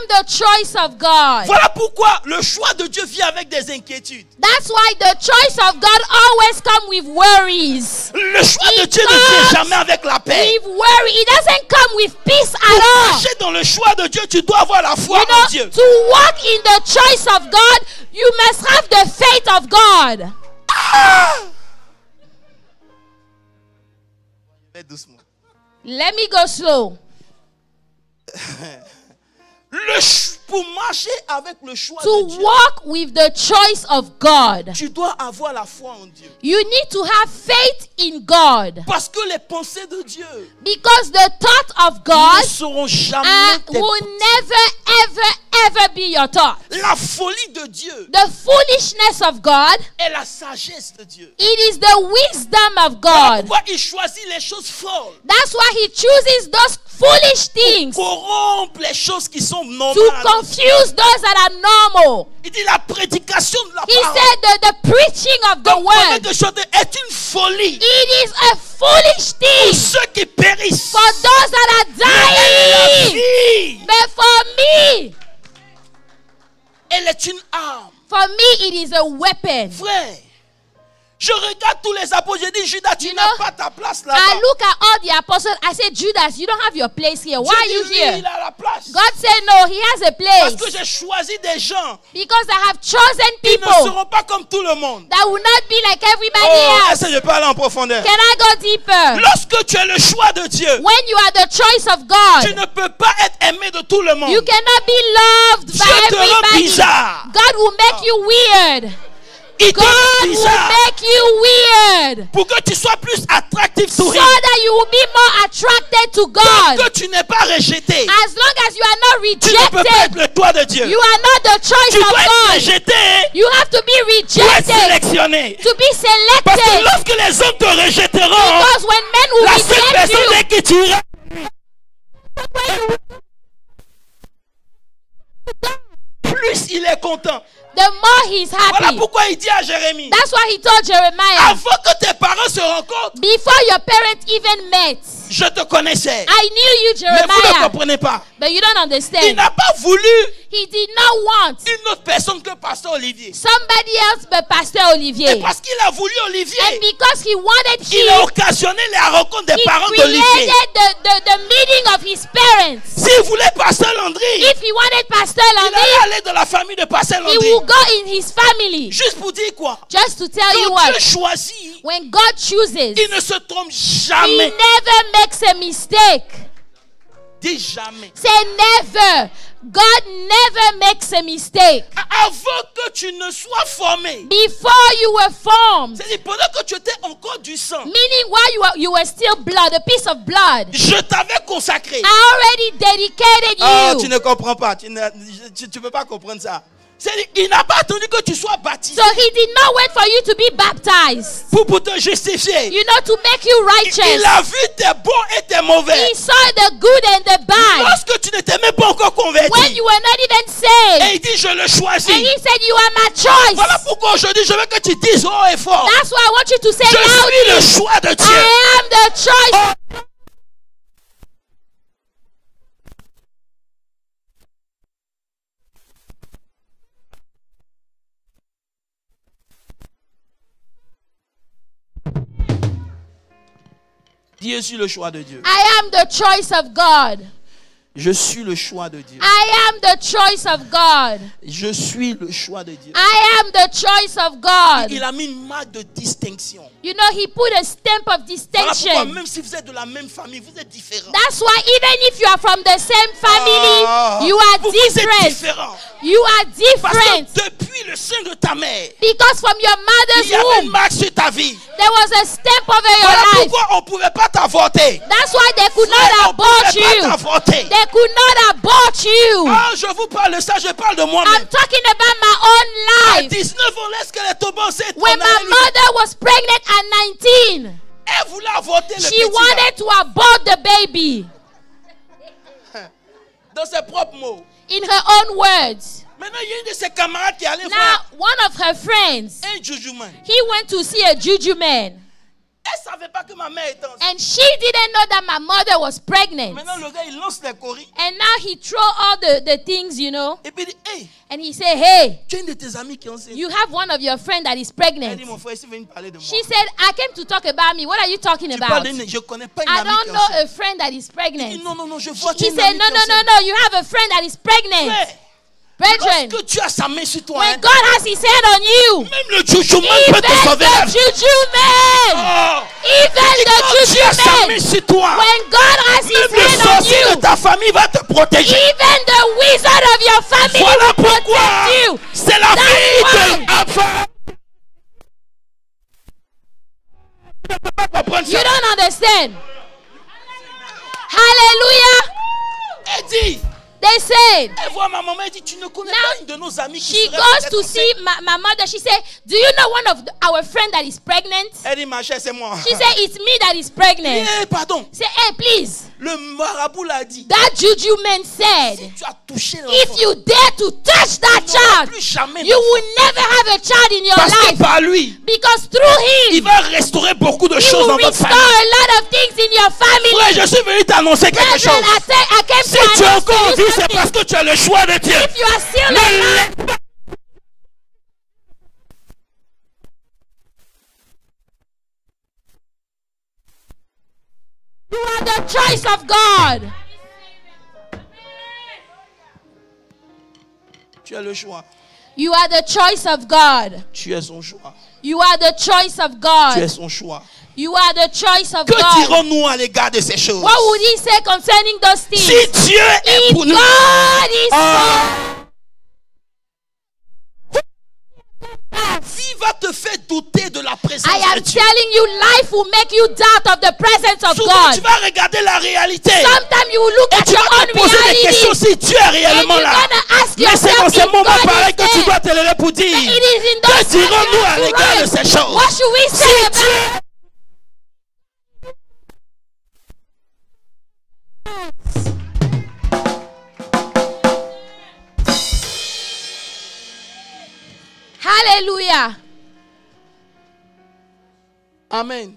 the choice of God. Voilà pourquoi le choix de Dieu vient avec des inquiétudes. That's why the choice of God always comes with worries. Le choix de It Dieu ne comes vient jamais avec la paix. with worry. It doesn't come with peace Pour at all. marcher dans le choix de Dieu, tu dois avoir la foi You en know, Dieu. to walk in the choice of God, you must have the faith of God. Fais doucement. Let me go slow. Pour marcher avec le choix To de Dieu, walk with the choice of God, tu dois avoir la foi en Dieu. you need to have faith in God. Parce que les pensées de Dieu Because the thought of ne God seront jamais tes will pensées. never, ever be your thought. La folie de Dieu The foolishness of God, est la sagesse de Dieu. it is the wisdom of Voilà God. pourquoi il choisit les choses folles. That's why he chooses those foolish things to Corrompre les choses qui sont normales. confuse those that are normal. Il dit la prédication de la He parole. said that the preaching of the Donc, pendant word, que chanter est une folie it is a foolish pour thing ceux qui périssent. for those that are La dying. vie, But for me, elle est une arme. it is a weapon. Frère, je regarde tous les apôtres, je dis Judas, tu You n'as know, pas ta place I là-bas. look at all the apostles. I say, Judas, you don't have your place here. Why are Dieu you dit, lui, here? il a la place. God said, no, he has a Parce que place. j'ai choisi des gens Because I have chosen qui ne people seront pas comme tout le monde. that will not be like everybody Oh, else. est-ce que je peux aller en profondeur? Can I go deeper? Lorsque tu es le choix de Dieu, When you are the choice of tu God, ne peux pas être aimé de tout le monde. you cannot be loved Dieu by te rend everybody. bizarre. God will make you weird. Il te God rend will bizarre make you weird. pour que tu sois plus attractif So to him. that you will be more attracted to Tant God. que tu n'es pas rejeté, As long as you are not tu ne peux pas être rejected, le choix de Dieu. you are not the choice Tu of dois être God. rejeté You have to be pour être rejected sélectionné. to be Parce que selected. lorsque les hommes te rejetteront, Because when men will la seule reject personne you, avec qui tu iras, plus il est content. the more he's Voilà happy. pourquoi il dit à Jérémie, That's why he told Jeremiah, avant que tes parents se rencontrent, before your parents even met, je te connaissais. I knew you, Mais vous ne Jeremiah. comprenez pas. But you don't Il understand. n'a pas voulu He did not want une autre personne que Pasteur Olivier. somebody else but Pastor Et Olivier. parce qu'il a voulu And Olivier, because he wanted il a him, occasionné la rencontre des he parents d'Olivier. created the meeting of his parents. S'il voulait Pasteur Landry, If he wanted Pastor il allait Landry, aller dans la famille de Pasteur he Landry. will go in his family. Juste pour dire quoi? Just to tell you Quand Dieu what, choisit, when God chooses, il ne se trompe he jamais. never makes a mistake. Dis jamais. Say never. God never makes a mistake. Avant que tu ne sois formé, Before you were formed, c'est-à-dire pendant que tu étais encore du sang, meaning while you were still blood, a piece of blood, je t'avais consacré. I already dedicated Oh, you. tu ne comprends pas. Tu ne peux pas comprendre ça. Il n'a pas attendu que tu sois baptisé So he did not wait for you to be baptized, pour te justifier. you know, to make you righteous. Il a vu tes bons et tes mauvais. He saw the good and the bad Lorsque tu n'étais même pas encore when converti. you were not even Et saved. il dit, je le choisis. And he said, you are my choice. Voilà pourquoi aujourd'hui, je veux que tu dises haut et fort. That's why I want you to say Je suis le loudly, choix de Dieu. I am the choice. Dis, je suis le choix de Dieu. I am the choice of God. Je suis le choix de Dieu. I am the choice of God. Je suis le choix de Dieu. I am the choice of God. Il a mis une marque de distinction. You know, he put a stamp of Voilà pourquoi, distinction. même si vous êtes de la même famille, vous êtes différents. That's why even if you are from the same family, you are Vous êtes different. différents. You are Parce different. que depuis le sein de ta mère, Because from your il mother's y avait une womb, marque sur ta vie. there was a stamp over Voilà your life. pourquoi on ne pouvait pas t'avorter. That's why they could Frère, not on ne pouvait abort pas you. t'avorter. They could not abort you. Ah, je vous parle de ça, je parle de I'm moi-même. talking about my own À life. 19 ans, lorsqu'elle est tombée enceinte, When my mother was pregnant at 19, elle voulait avorter le she petit wanted to abort the baby. gars. Dans ses propres mots. In her own words. Maintenant, il y a une de ses camarades qui allait Now, voir one of her friends, un juju man. he went to see a juju man. Elle ne savait pas que ma mère était enceinte. And she didn't know that my mother was pregnant. Maintenant, le gars, il lance les coris. And now he throw all the things, you know. Et puis il dit, hey, And he said, hey, tu as une de tes amies qui est enceinte. you have one of your friends that is Elle pregnant. dit, mon frère, ici, viens parler de moi. She said, I came to talk about me. What are you talking Tu parles about? d'une, je ne connais pas une I amie don't qui est know enceinte. a friend that is Il dit, pregnant. non, non, non, je vois que tu He es une said, amie no, qui est no, no, enceinte. no. You have a friend that is pregnant. Frère, Brethren, lorsque tu as sa main sur toi, when hein, God has his hand on you, même le juju man even peut te sauver la the vie. juju man, Oh. even Et the quand tu juju as sa main man, sur toi, when God has his même le hand on sorcier de you, ta famille va te protéger. even the wizard of your family Voilà will pourquoi protect you. c'est la That's fille de Abraham. Tu ne peux pas comprendre You ça. don't understand. Hallelujah. Elle dit, They said, elle voit ma maman, elle dit, tu ne connais Now, pas une de nos amies qui she serait goes peut-être to enceinte? see my mother. She said, do you know one of our friend that is pregnant? Elle dit, ma chère, c'est moi. She said, it's me that is pregnant. Eh, pardon, Say, hey, please. le marabout l'a dit. That juju man said, Tu as touché l'enfant. if you dare to touch that Tu n'auras child, plus jamais you d'enfant. will never have a child in your Parce que life. par lui, Because through il him, va restaurer beaucoup de he choses dans will votre restore famille. a lot of things in your family. Frère, je suis venu t'annoncer quelque Brethren, chose. I came Si to tu es announce encore en to vie, you c'est something. parce que tu as le choix de Dieu. If you are still Ne alive, laisse pas. you are the choice of God. Tu as le choix. You are the choice of God. Tu es son choix. You are the choice of Tu God. es son choix. You are the choice of Que God. dirons-nous à l'égard de ces choses? What would he say concerning those things? Si Dieu est If pour nous, God is vie va te faire douter de la présence I am de Dieu. telling you, life will make you doubt of the presence of Souvent, God. tu vas regarder la réalité Sometimes you will look et at tu your vas own te poser des questions reality. si Dieu est And réellement you're là. gonna ask Mais c'est dans yourself ces if moments God pareils is que tu there. dois te lever pour dire, It is in que those dirons-nous à times l'égard de you ces have to choses? What should we say Si about Dieu Hallelujah. Amen.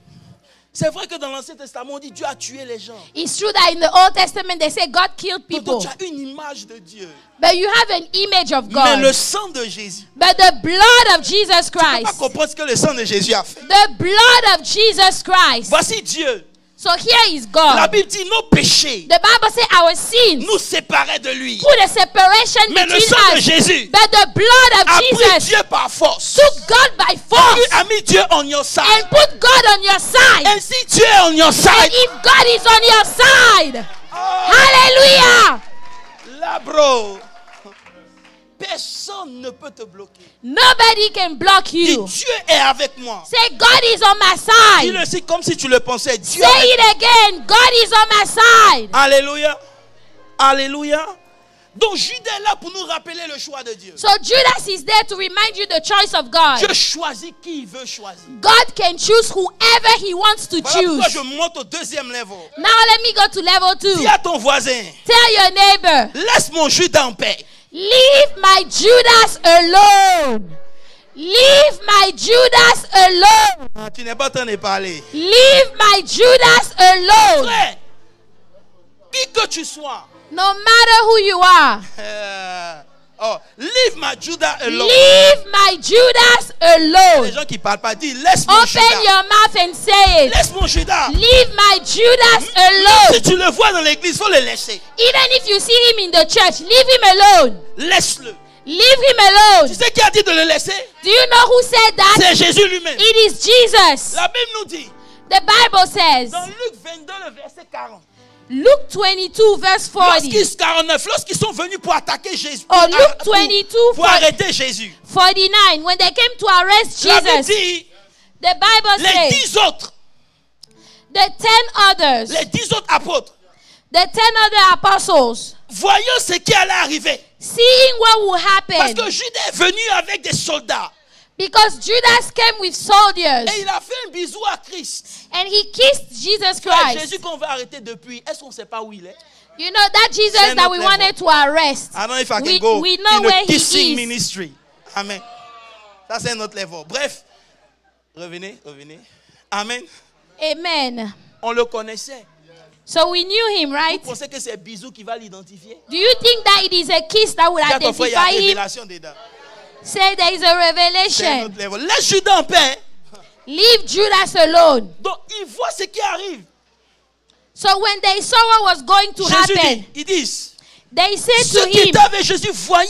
C'est vrai que dans l'Ancien Testament, on dit Dieu a tué les gens. It's true that in the Old Testament they say God killed Donc people. tu as une image de Dieu. But you have an image of Mais le God. sang de Jésus. But the blood of Jesus Tu ne peux pas Christ. comprendre ce que le sang de Jésus a fait. The blood of Jesus Christ. Voici Dieu. So here is La God. Bible dit nos péchés The Bible says our sins nous séparaient de lui. put a separation Mais le between sang de us. Jésus But the blood a of pris Jesus Dieu par force. took God by Lui force a mis Dieu on your side. and put God on your side. Et si Dieu est on your And side, if God is on your side, hallelujah, là bro, personne ne peut te bloquer. nobody can block Dis, you. Dieu est avec moi. Say, God is on my side. Dis-le aussi comme si tu le pensais. Dieu Say est avec it again. God is on my side. Alléluia. Alléluia. Donc Judas est là pour nous rappeler le choix de Dieu. So Judas is there to remind you the choice of God. Dieu choisit qui il veut choisir. God can choose whoever he wants to Voilà pourquoi choose. je monte au deuxième level. Now let me go to level 2. Dis à ton voisin, Tell your neighbor, laisse mon Judas en paix. leave my Judas alone. Leave my Judas alone. Ah, tu n'es pas en train de parler. Leave my Judas alone. Frère, qui que tu sois. No matter who you are. Leave my Judas alone. Leave my Judas Les alone. gens qui parlent pas, dis laisse mon Open Judas. your mouth and say it. Laisse mon Judas. Leave my Judas Si alone. tu le vois dans l'église, il faut le laisser. Even if you see him in the church, leave him alone. Laisse-le. Leave him Tu alone. sais qui a dit de le laisser? Do you know who said that? C'est Jésus lui-même. It is Jesus. La Bible nous dit, The Bible says, dans Luc 22, le verset 40. Luke 22 verse 40. Lorsqu'ils sont venus pour attaquer Jésus, Oh, Luke 22, pour arrêter Jésus, 49. When they came to arrest la Bible Jesus, dit, the Bible les says, 10 autres, the 10 others, les 10 autres apôtres, the 10 other apostles, voyant ce qui allait arriver, seeing what will parce happen, que Judas est venu avec des soldats, because Judas came with soldiers, et il a fait un bisou à Christ. and he kissed Jesus Frère, Christ. Jésus qu'on va arrêter depuis, est-ce qu'on ne sait pas où il est? You know, that Jesus Send that up we level. wanted to arrest, I don't know if I can we go know in where a he kissing is. ministry. Amen. Ça, c'est un autre level. Bref, revenez. Amen. Amen. On le connaissait. So we knew him, Vous right? pensez que c'est bisou qui va l'identifier? Do you think that it is a kiss that will Dis à ton frère, il y a identify him? révélation dedans. Say there is a C'est un revelation. autre level. Laisse Judas en paix. Leave Judas alone. Donc, il voit ce qui arrive. So when they saw what was going to Jésus happen, dit, ils disent, they said ceux to qui him, étaient avec Jésus, voyant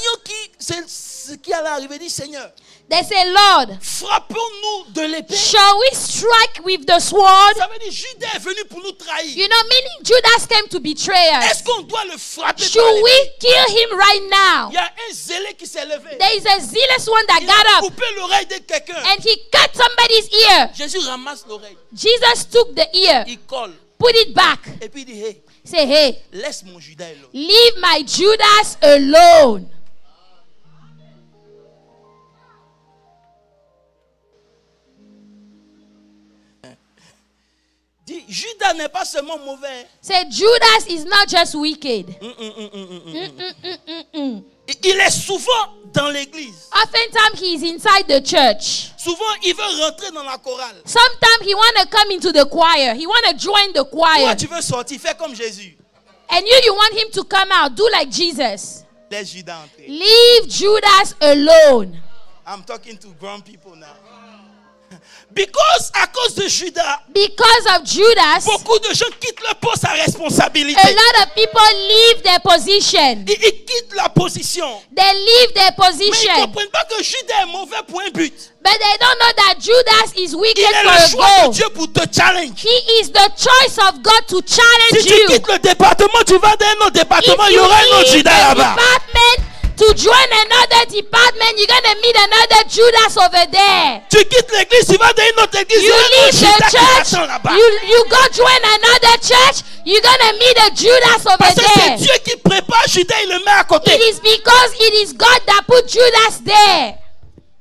ce qui allait arriver, dit, Seigneur, they said, Lord, frappons-nous de l'épée. shall we strike with the sword? Ça veut dire, Judas est venu pour nous trahir. You know, meaning Judas came to betray Est-ce us. qu'on doit le frapper par Should l'épée? we kill him right now? Il y a un zélé qui s'est levé. There is a zealous one that Il a got up coupé l'oreille de quelqu'un. and he cut somebody's ear. Jésus ramasse l'oreille. Jesus took the ear, Il colle. put it back, Et puis il dit, hey, say, hey, laisse mon Judas alone. leave my Judas alone. Dis, Judas n'est pas seulement mauvais. Say, Judas is not just wicked. Il est souvent dans l'église. Oftentimes he is inside the church. Souvent, il veut rentrer dans la chorale. Sometimes he want to come into the choir. He want to join the Toi, choir. tu veux sortir, fais comme Jésus. And you want him to come out. Do like Jesus. Laisse Judas entrer. Leave Judas alone. I'm talking to grown people now. Because à cause de Judas, Because of Judas, beaucoup de gens quittent leur poste à responsabilité. a lot of people leave their position. Ils quittent la position. They leave their Mais ils ne position. comprennent pas que Judas est mauvais pour un but. But they don't know that Judas is Il wicked est for le a choix de goal. Dieu pour te challenge. He is the choice of God to Si challenge tu you. quittes le département, tu vas dans un autre département, il y If you aura un autre leave Judas the là-bas. department to join another department, you're going to meet another Judas over there. Tu quittes l'église, tu vas dans une autre église, il y You aura un leave autre Judas the qui church, t'attend là-bas. you go join another church, you're going to meet a Judas over Parce que c'est there. Dieu qui prépare Judas, il le met à côté. It is because it is God that put Judas there.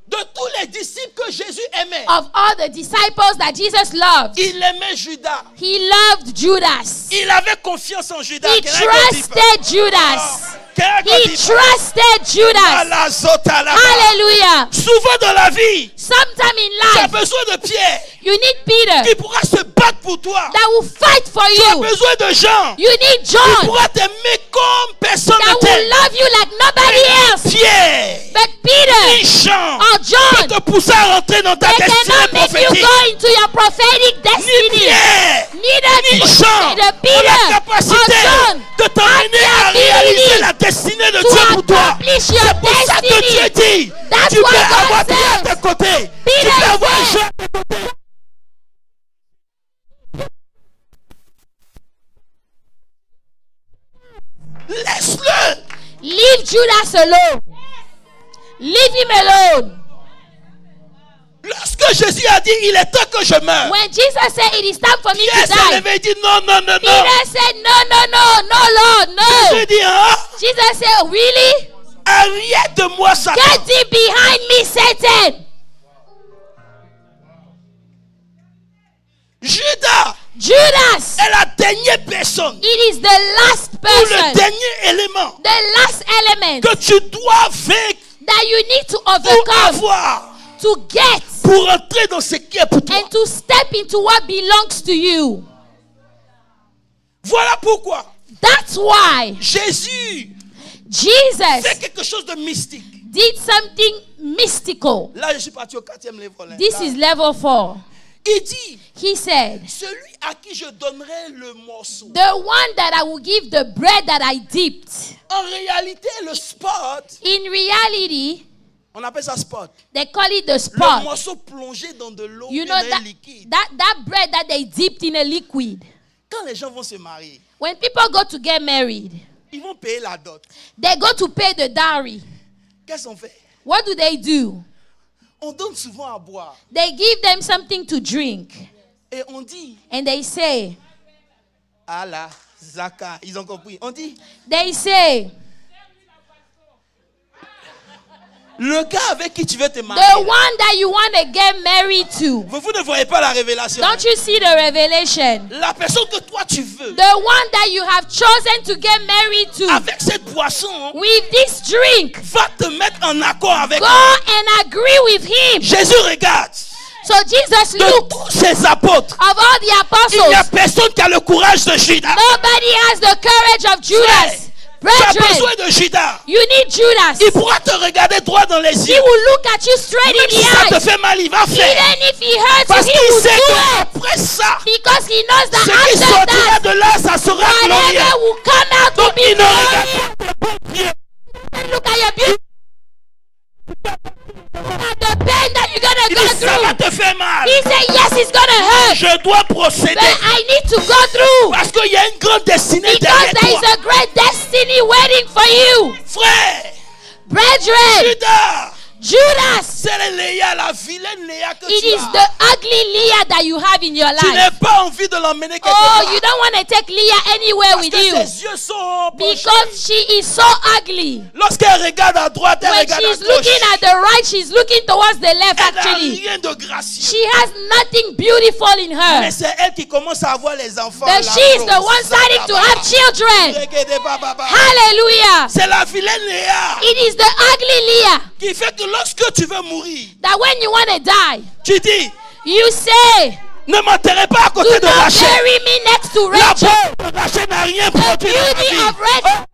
De tous les disciples que Jésus aimait, Of all the disciples that Jesus loved, il aimait Judas. he loved Judas. Il avait confiance en Judas. He Quelqu'un dit pas. trusted Judas. Quelqu'un He dit pas. trusted Judas. Allah zota là-bas. Hallelujah. Souvent dans la vie, Sometime in tu as life, besoin de Pierre you need Peter qui pourra se battre pour toi. that will fight for Tu as you. besoin de Jean You need qui John pourra t'aimer comme personne that ne will t'aime. love you like nobody else. Pierre, But ni Peter Jean or peut John, te pousser à rentrer dans ta they destinée cannot make you prophétique. go into your prophetic Ni destiny. Pierre, Neither ni Jean neither ont la Peter or capacité John de t'emmener à have the réaliser ability la destinée de to Dieu pour toi. accomplish your C'est pour ça que destiny. Dieu dit, That's tu peux what God avoir Pierre à says. tes côtés, tu Peter peux avoir said. Jean à tes côtés. Laisse-le. Leave Judas alone. Leave him alone. Lorsque Jésus a dit, il est temps que je meure, When Jesus said it is time for me Pierre to s'est die, levé et dit, non, non, non, non. Peter said, no, Lord, no. Jésus dit, hein? Jesus said, really? Arrière de moi, Satan. Get thee behind me, Satan. Judas est la dernière personne. It is the last Ou person. le dernier élément The last element que tu dois vaincre that you need to pour overcome, avoir, to get, pour entrer dans ce qui est pour toi. and to step into what belongs to you. Voilà pourquoi That's why Jésus Jesus fait quelque chose de mystique. did something mystical. Là, je suis parti au 4e level. This is level 4. Il dit, He said, celui à qui je donnerai le morceau. the one that I will give the bread that I dipped. En réalité, le spot, In reality, on appelle ça spot. they call it the Le spot. morceau plongé dans de l'eau, You dans know un that, liquide. that bread that they dipped in a liquid. Quand les gens vont se marier, When people go to get married, ils vont payer la dot. they go to pay the dowry. Qu'est-ce qu'on fait? What do they do? On donne souvent à boire. They give them something to drink. Et on dit, And they say, ah là, Zaka, ils ont compris. On dit, they say, le gars avec qui tu veux te the marier, one that you want to get married to. vous ne voyez pas la révélation. Don't you see the revelation? La personne que toi tu veux, The one that you have chosen to get married to, avec cette boisson, with this drink, va te mettre en accord avec go lui. and agree with him. Jésus regarde. So Jesus De looked, tous ses apôtres, of all the il n'y a apostles, personne qui a le courage de Judas. nobody has the courage of Judas. Tu as Brethren, besoin de Judas. you need Judas. Il pourra te regarder droit dans les He yeux. will look at you straight Même in si the ça te eyes. fait mal, il va faire. Even if he hurts Parce you, he qu'il will sait do it. qu'après ça, Because he knows ce that qui after sortira that, de là, ça sera glorieux. whatever will come out will Donc be il ne regarde glorious. pas le bon Dieu. Look at your beauty. At the pain that you're gonna Il go dit, ça va through. te faire mal. He said, yes, it's gonna hurt. Je dois procéder. But I need to go through. Parce qu'il y a une grande destinée Because derrière there is toi. a great destiny waiting for you. Frère, Brethren, Judas, Judas, c'est Léa, la vilaine Léa que it tu is as. the ugly Leah that you have in your Tu life. n'as pas envie de l'emmener quelque Oh, part. you don't want to take Leah anywhere Parce with que you. ses yeux sont penchés. Because she is so ugly. Lorsqu'elle regarde à droite, elle When regarde à she's gauche. looking at the right, she's looking towards the left Elle n'a actually. rien de gracieux. She has nothing beautiful in Mais her. c'est elle qui commence à avoir les enfants. But là, she is the bro. one starting to have children. Regardez, baba. Hallelujah. C'est la vilaine Léa It is the ugly Leah qui fait que lorsque tu veux mourir, that when you want to die, tu dis, you say, ne m'enterrez pas à do côté de not Rachel. bury me next to La Rachel. pauvre Rachel n'a rien The produit dans la beauty vie. of Rachel.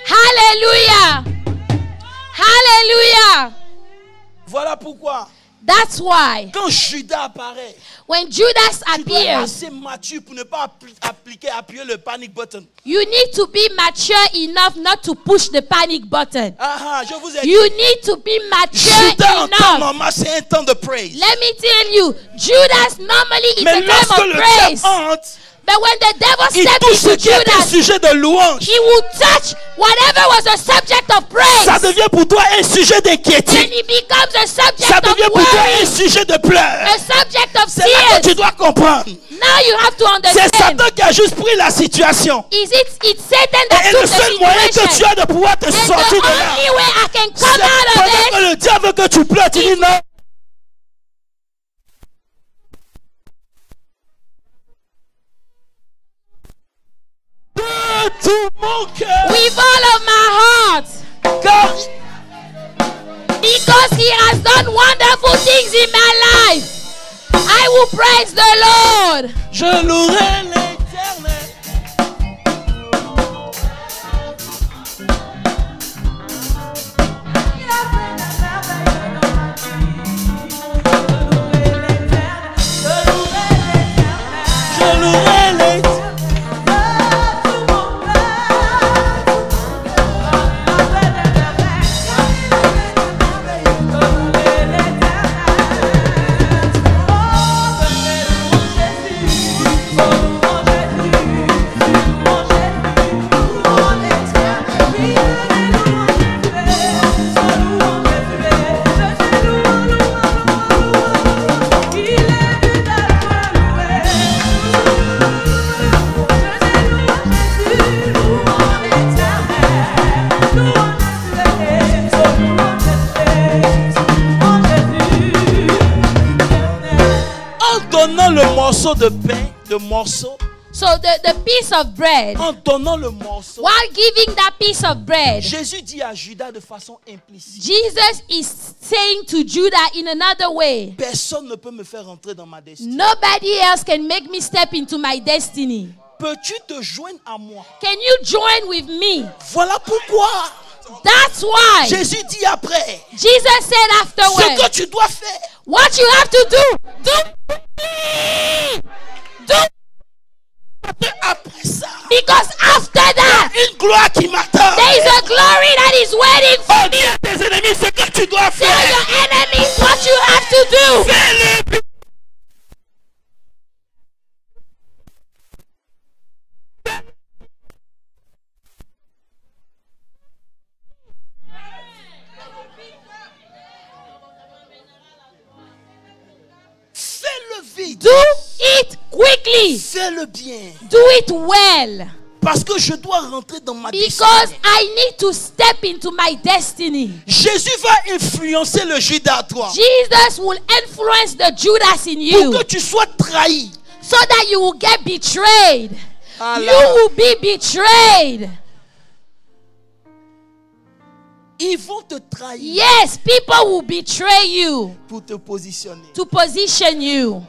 Hallelujah. Hallelujah. Voilà pourquoi, That's why quand Judas apparaît, when Judas tu dois être appears, assez mature pour ne pas appuyer le panic button. you need to be mature enough not to push the panic button. Ah, je vous ai dit, You need to be mature Judas en temps enough. normal, c'est un temps de praise. Let me tell you, Judas normally is Mais a lorsque time le of praise. diable entre, But when the devil il steps touche ce into qui est un Judas, sujet de louange. he will touch whatever was a subject of praise. Ça devient pour toi un sujet Then d'inquiétude. he becomes a Ça subject of devient pour toi un worry, sujet de pleurs. a subject of C'est là que tu tears. dois comprendre. Now you have to C'est understand. Satan qui a juste pris la situation. It's Satan that Et took le the seul moyen que tu situation. as de pouvoir te And the sortir de là, only way I can c'est come out of pendant it que le diable veut que tu pleures, tu dis non. De tout mon cœur. with all of my heart. Car Because he has done wonderful things in my life. I will praise the Lord. je louerai l'Éternel. Je louerai l'Éternel. donnant le morceau de pain, le morceau, So the piece of bread, en donnant le morceau, while giving that piece of bread, Jésus dit à Judas de façon implicite, Jesus is saying to Judah in another way, personne ne peut me faire entrer dans ma destinée. nobody else can make me step into my destiny. Peux-tu te joindre à moi? Can you join with me? Voilà pourquoi That's why Jésus dit après, Jesus said ce afterwards, que tu dois faire, what you have to do me. Do après ça, because after that, une gloire qui m'attend. there is a glory that is waiting for Oh, dis à tes ennemis ce que tu dois Tell faire. your enemies what you have to do. Fais-le. Fais-le vite. Do it quickly. Fais-le bien. Do it well. Parce que je dois rentrer dans ma Because destinée. I need to step into my destiny. Jésus va influencer le Judas à toi. Jesus will influence the Judas in Pour you que tu sois trahi. so that you will get betrayed. Allah. You will be betrayed. Ils vont te trahir Yes, people will betray you pour te positionner. to position you.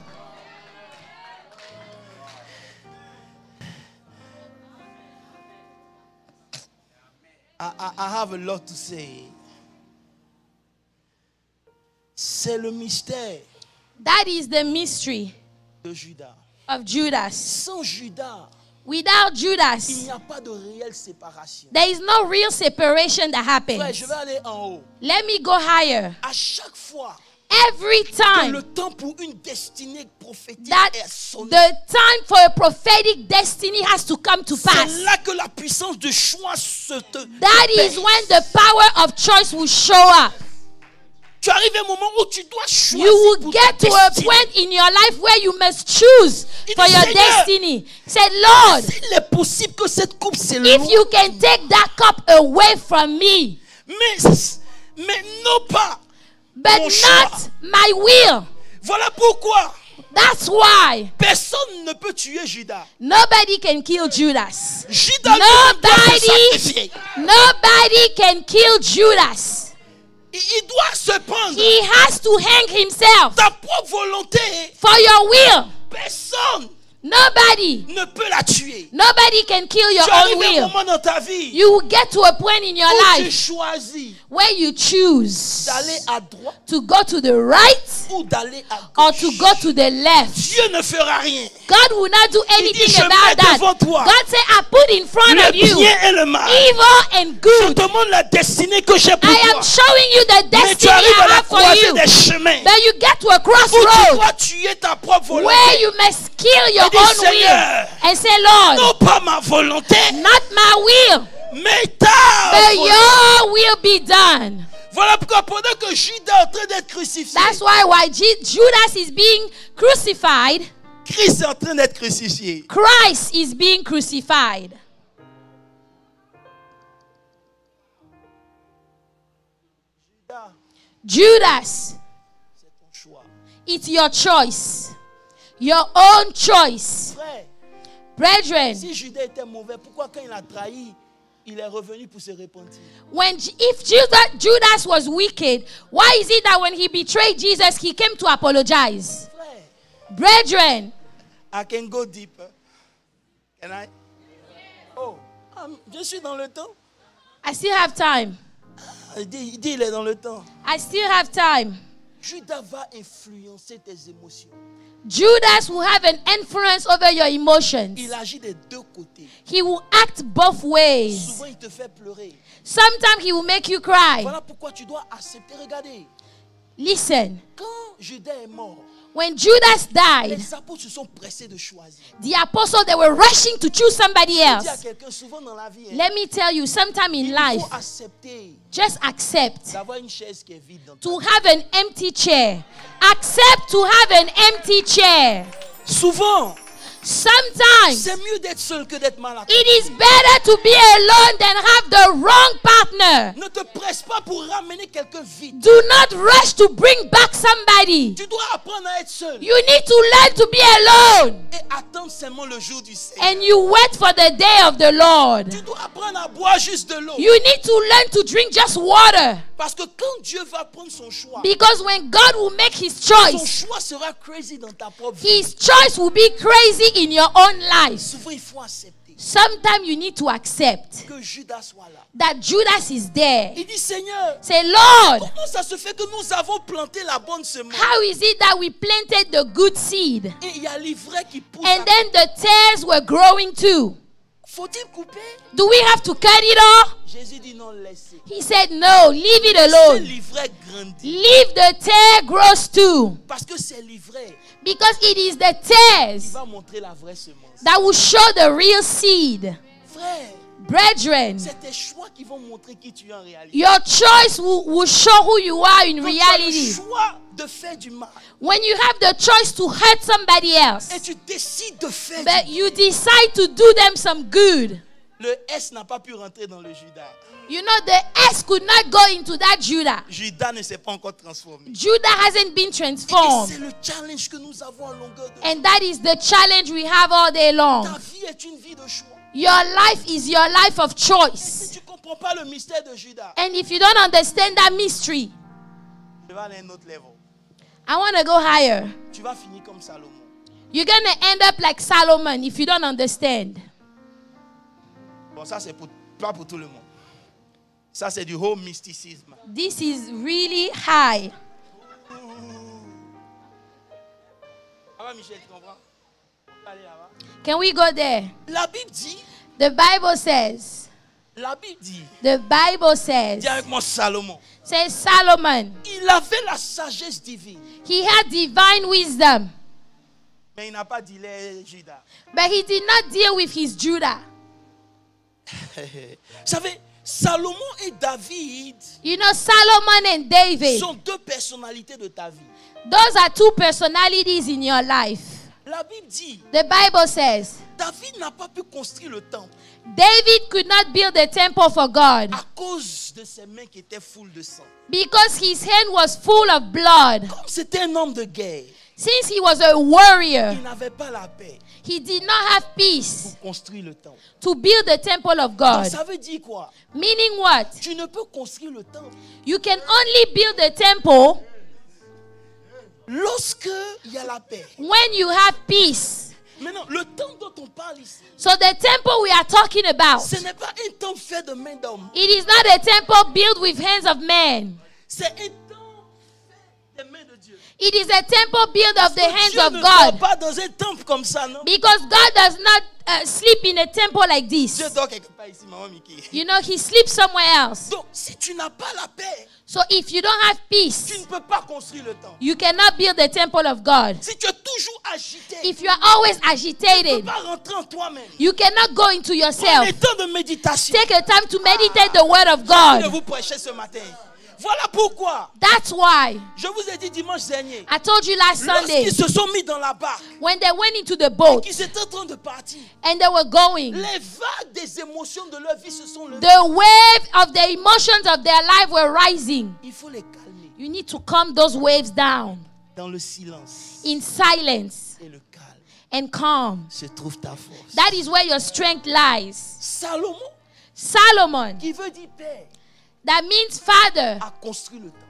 I have a lot to say. C'est le mystère That is the mystery de Judas. of Judas. Sans Judas, Without il Judas, n'y a pas de réelle séparation. there is no real separation that Frère, happens. je vais aller en haut. Let me go higher. À chaque fois Every que time le temps pour une destinée prophétique that est sonné, the time for a prophetic destiny has to come to c'est pass, là que la puissance de choix se te that is te when the power of choice will show up. Tu arrives à un moment où tu dois choisir You will pour get ta to a destinée. point in your life where you must choose Il for dit, your Seigneur, destiny. Say, Lord, S'il est possible que cette coupe s'éloigne, if you can take that cup away from me, mais non pas but mon choix. not my will. Voilà pourquoi That's why personne ne peut tuer Judas. nobody can kill Judas. Judas ne peut pas se Nobody, sacrifier. nobody can kill Judas. Il doit se prendre He has to hang himself ta propre volonté. for your will. Personne Nobody, ne peut la tuer. nobody can kill your Tu own arrives à un will. moment dans ta vie You will get to a point in your où tu life choisis where you choose d'aller à droite to go to the right ou d'aller à or gauche. to go to the left. Dieu ne fera rien. God will not do Il dit, anything je about mets that. devant toi God said, I put in front le of you bien et le mal. evil and Je good. te montre la destinée que j'ai pour I am toi. showing you the Mais tu destiny arrives à I la have for croisée you. des chemins But you get to a où tu crossroad dois tuer ta propre volonté. where you must kill your Il dit, own Seigneur, will and say, Lord, non pas ma volonté, not my will, mais ta but volonté. your will be done. Voilà pourquoi pendant que Judas est en train d'être crucifié, That's why Judas is being crucified, Christ est en train d'être crucifié. Christ is being crucified. Judas, C'est ton choix. it's your choice. Your own choice. Frère, Brethren, si Judas était mauvais, pourquoi quand il a trahi, il est revenu pour se repentir? if Judas was wicked, why is it that when he betrayed Jesus, he came to apologize? Frère, Brethren, I can go deeper. Can I? Oh, je suis dans le temps. I still have time. Il dit, il est dans le temps. I still have time. Judas va influencer tes émotions. Judas will have an influence over your emotions. Il agit des deux côtés. He will act both ways. Souvent, il te fait pleurer. Sometimes he will make you cry. Voilà pourquoi tu dois accepter. Regardez, Listen, quand Judas est mort, when Judas died, les apôtres se sont pressés de choisir. the apostles, they were rushing to choose somebody Je dis à else. quelqu'un, souvent dans la vie, Let me tell you, sometime in il life, faut accepter just accept d'avoir une chaise qui est vide dans ta to have an empty chair. Accept to have an empty chair. Souvent, Sometimes c'est mieux d'être seul que d'être mal accompagné. it is better to be alone than have the wrong partner. Ne te presse pas pour ramener quelqu'un vite. Do not rush to bring back somebody. Tu dois apprendre à être seul You need to learn to be alone. et attendre seulement le jour du Seigneur. And you wait for the day of the Lord. Tu dois apprendre à boire juste de l'eau. You need to learn to drink just water. Parce que quand Dieu va prendre son choix, Because when God will make his son choice, choix sera crazy dans ta propre vie. his choice will be crazy in your own life. Souvent, il faut accepter Sometimes you need to accept que Judas soit là. that Judas is there. Il dit, Seigneur, Say, Lord, comment ça se fait que nous avons planté la bonne semence how is it that we planted the good seed et il y a l'ivraie qui pousse? and then the tares were growing too? Faut-il couper? Do we have to cut it off? Jésus dit non, laissez. He said, no, leave it C'est alone. l'ivraie grandit. Leave the tare grows too. Parce que c'est l'ivraie Because it is the qui tares va montrer la vraie semence. that will show the real seed. Frère, Brethren, c'est tes choix qui vont montrer qui tu es en réalité. your choice will show who you are in Quand tu as le reality. choix de faire du mal When you have the choice to hurt somebody et else, tu décides de faire but du you decide to do them some good. le S n'a pas pu rentrer dans le Judas. You know, the S could not go into that Judah. Judas ne s'est pas encore transformé. Judah hasn't been Et c'est transformed. le challenge que nous avons en longueur de And that is the challenge we have all day long. Ta vie est une vie de choix. Your life is your life of Si choice. tu ne comprends pas le mystère de Judas, And if you don't understand that mystery, tu vas aller à un autre level. I want to go higher. Tu vas finir comme Salomon. You're going to end up like Solomon if you don't understand. Bon, ça c'est pas pour tout le monde. Ça c'est du whole mysticisme. This is really high. Ah ouais, Michel, tu comprends? Allez là-bas. Can we go there? La Bible dit, The Bible says, dis avec moi Salomon. says Solomon, Il avait la sagesse divine, he had divine wisdom, mais il n'a pas dit les Judas. but he did not deal with his Judah. Vous savez, Salomon et David You know, Solomon and David, sont deux personnalités de ta vie. those are two personalities in your life. La Bible dit, The Bible says, David n'a pas pu construire le temple David could not build the temple for God à cause de ses mains qui étaient full de sang. because his hand was full of blood. Comme c'était un homme de guerre, Since he was a warrior, il n'avait pas la paix he did not have peace pour construire le temple. to build the temple of Donc, God. ça veut dire quoi? Meaning what? Tu ne peux construire le temple You can only build the temple lorsque il y a la paix. when you have peace. Maintenant, le temple dont on parle ici, So the temple we are talking about, ce n'est pas un temple fait de mains d'homme. it is not a temple built with hands of men. C'est un temple fait des mains de Dieu. It is a temple built of the hands Dieu of ne God. dort pas dans un temple comme ça, non? Because God does not sleep in a temple like this. Dieu dort quelque part ici, maman Mickey. You know, he sleeps somewhere else. Donc, si tu n'as pas la paix, So if you don't have tu peace, ne peux pas construire le temple. you cannot build the temple of God. Si tu es toujours agité, If you are always tu ne peux agitated, pas rentrer en toi-même. you cannot go into Prends yourself. un temps de méditation. Take a time to meditate the word of Je God. vous prêcher ce matin. Voilà pourquoi That's why je vous ai dit dimanche dernier, I told you last Sunday, lorsqu'ils se sont mis dans la barque, when they went into the boat qu'ils étaient en train de partir, and they were going, les vagues des émotions de leur vie se sont levées. the wave of the emotions of their life were rising. Il faut les calmer You need to calm those waves down dans le silence in silence et le calme. and calm. Se trouve ta force. That is where your strength lies. Salomon, Solomon, qui veut dire père, that means father, a construit le temple.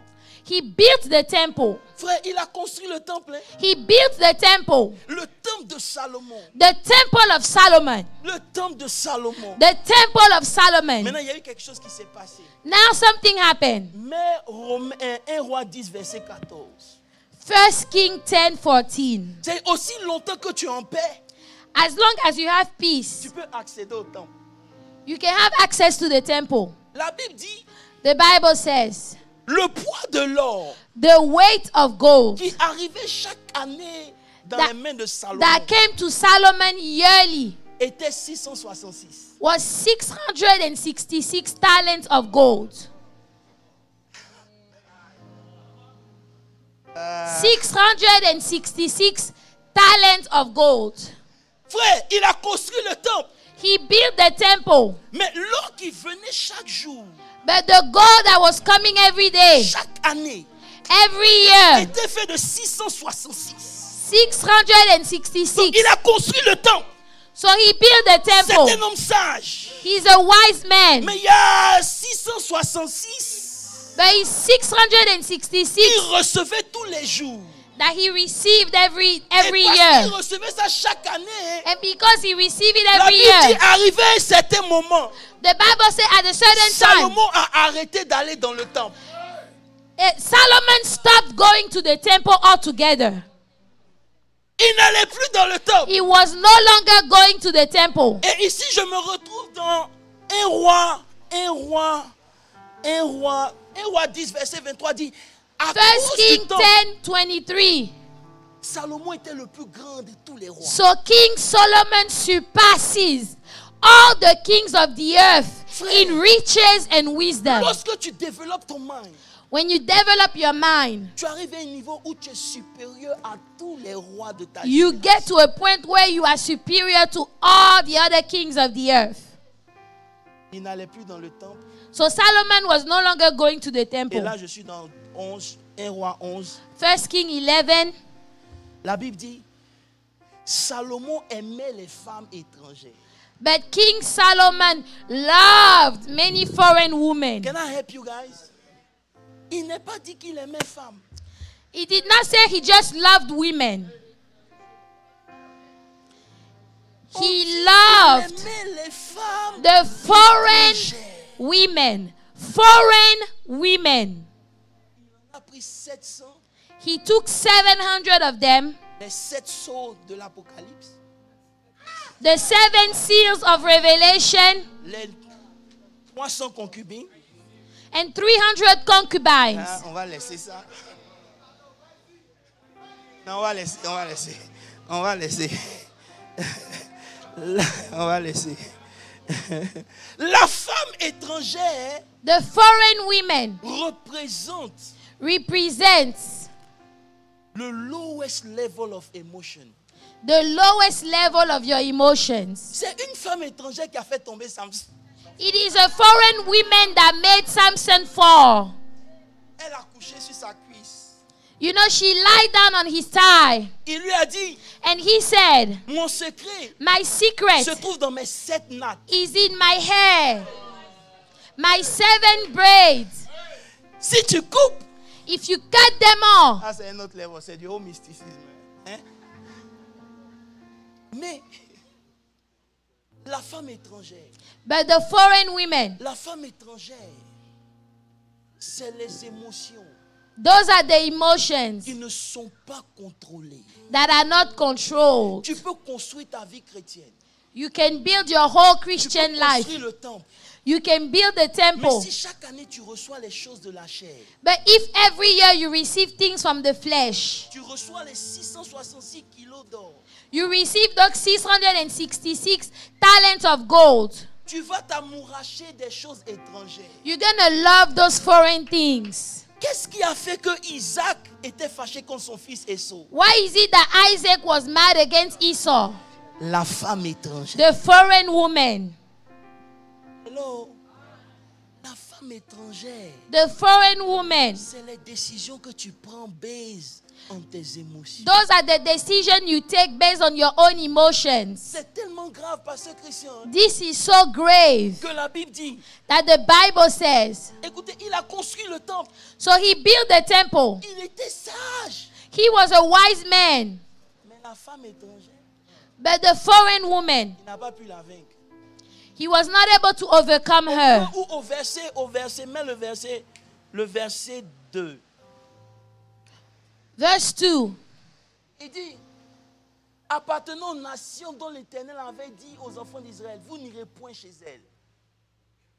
he built the temple. Frère, il a construit le temple. Hein? He built the temple, Le temple de Salomon. the temple of Solomon, Le temple de Salomon. the temple of Solomon. Maintenant, il y a eu quelque chose qui s'est passé. Now something happened. Mais 1 roi 10, verset 14. 1 King 10:14. C'est aussi longtemps que tu es en paix, As long as you have tu peace, peux accéder au temple. you can have access to the temple. La Bible dit, The Bible says, le poids de l'or the weight of gold qui arrivait chaque année dans That- les mains de Salomon that came to Solomon yearly était 666. was 666 talents of gold. 666 talents of gold. Frère, il a construit le temple. He built the temple. Mais l'or qui venait chaque jour, But the gold that was coming every day, chaque année, every year, était fait de 666. 666. Donc, il a construit le temple. So he built the C'est un temple. homme sage. He's a wise man. Mais il y a 666. But he's 666 Il recevait tous les jours. that he received every Et parce qu'il year. recevait ça chaque année, And because he received it la every Bible dit, year, arrivé à un certain moment, the Bible says at a certain time, Salomon a arrêté d'aller dans le temple. Solomon stopped going to the temple altogether. Il n'allait plus dans le temple. He was no longer going to the temple. Et ici, je me retrouve dans 1 roi 10, verset 23 dit, à First cause King du temple, 10:23. Salomon était le plus grand de tous les rois. So King Solomon surpasses all the kings of the earth in riches and wisdom. Lorsque tu développes ton mind, When you develop your mind, tu arrives à un niveau où tu es supérieur à tous les rois de ta you génération. get to a point where you are superior to all the other kings of the earth. Il n'allait plus dans le temple. So Solomon was no longer going to the Et temple. là, je suis dans 1 roi 11. First King 11. La Bible dit, Salomon aimait les femmes étrangères. But King Solomon loved many foreign women. Can I help you guys? Il n'est pas dit qu'il aimait les femmes. He did not say he just loved women. He loved Il aimait les femmes the foreign étrangères. women. Foreign women. Il a pris 700, He took 700 of them, les 7 sceaux de l'Apocalypse, the 7 seals of Revelation, les 300 concubines. and 300 concubines. Ah, on va laisser ça. Non, on va laisser. On va laisser. La femme étrangère The foreign women represents le lowest level of emotion. the lowest level of your emotions. C'est une femme étrangère qui a fait tomber Samson. It is a foreign woman that made Samson fall. Elle a couché sur sa cuisse. You know, she lied down on his thigh. Il lui a dit, And he said, mon secret my secret se trouve dans mes 7 nattes. is in my hair, my 7 braids. Si tu coupes, If you cut them all, ah, c'est un autre level, c'est du haut mysticisme. Hein? Mais la femme étrangère, but the foreign women, la femme étrangère, c'est les émotions those are the emotions qui ne sont pas contrôlées. that are not controlled. Tu peux construire ta vie chrétienne. You can build your whole Tu peux Christian life. construire le temple. You can build the Mais temple. si chaque année tu reçois les choses de la chair, But if every year you receive things from the flesh, tu reçois les 666 kilos d'or, you receive those 666 talents of gold, tu vas t'amouracher des choses étrangères. you're gonna love those foreign things. Qu'est-ce qui a fait que Isaac était fâché contre son fils Esau? Why is it that Isaac was mad against Esau? La femme étrangère. The foreign woman. Hello? La femme étrangère, The foreign woman. c'est les décisions que tu prends basées en tes émotions. Those are the decisions you take based on your own emotions. C'est tellement grave, pasteur Christian, This is so grave que la Bible dit, that the Bible says. écoutez, il a construit le temple. So he built the temple. Il était sage. He was a wise man. Mais la femme étrangère, But the foreign woman, il n'a pas pu la vaincre. he was not able to overcome her. Ou au verset, mets le verset 2. Verse 2. Il dit, appartenant aux nations dont l'Éternel avait dit aux enfants d'Israël, vous n'irez point chez elle.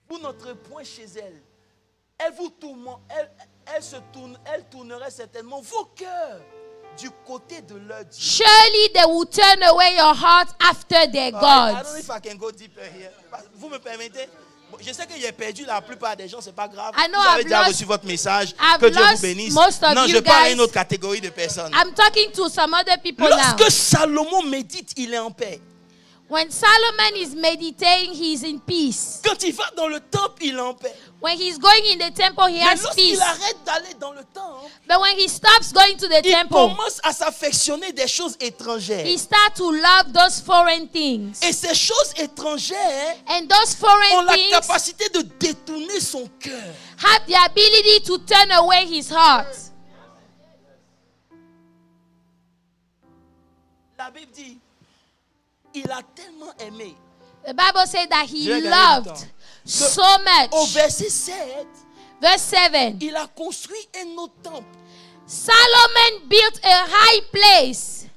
Vous n'entrez point chez elle. Elle vous tourmente, elle tournerait certainement vos cœurs du côté de leur Dieu. Surely they will turn away your heart after their I don't know gods. if I can go deeper here. Vous me permettez? Je sais que j'ai perdu la plupart des gens, c'est pas grave. I know Vous avez I've déjà lost- reçu votre message. I've Que Dieu vous lost bénisse. most of Non, you je parle à guys. une autre catégorie de personnes. I'm talking to some other people now. Lorsque Salomon médite, il est en paix. When Solomon is meditating, he's in peace. Quand il va dans le temple, il est en paix. When he's going in the temple, he Mais has lorsqu'il peace. arrête d'aller dans le temple, But when he stops going to the il temple, commence à s'affectionner des choses étrangères. he starts to love those foreign things. Et ces choses étrangères And those ont foreign la things capacité de détourner son cœur. have the ability to turn away his heart. La Bible dit, il a tellement aimé. The Bible said that he Je vais gagner du loved temps. so Au much. verset 7, Verse 7. il a construit un autre temple. Solomon built a high place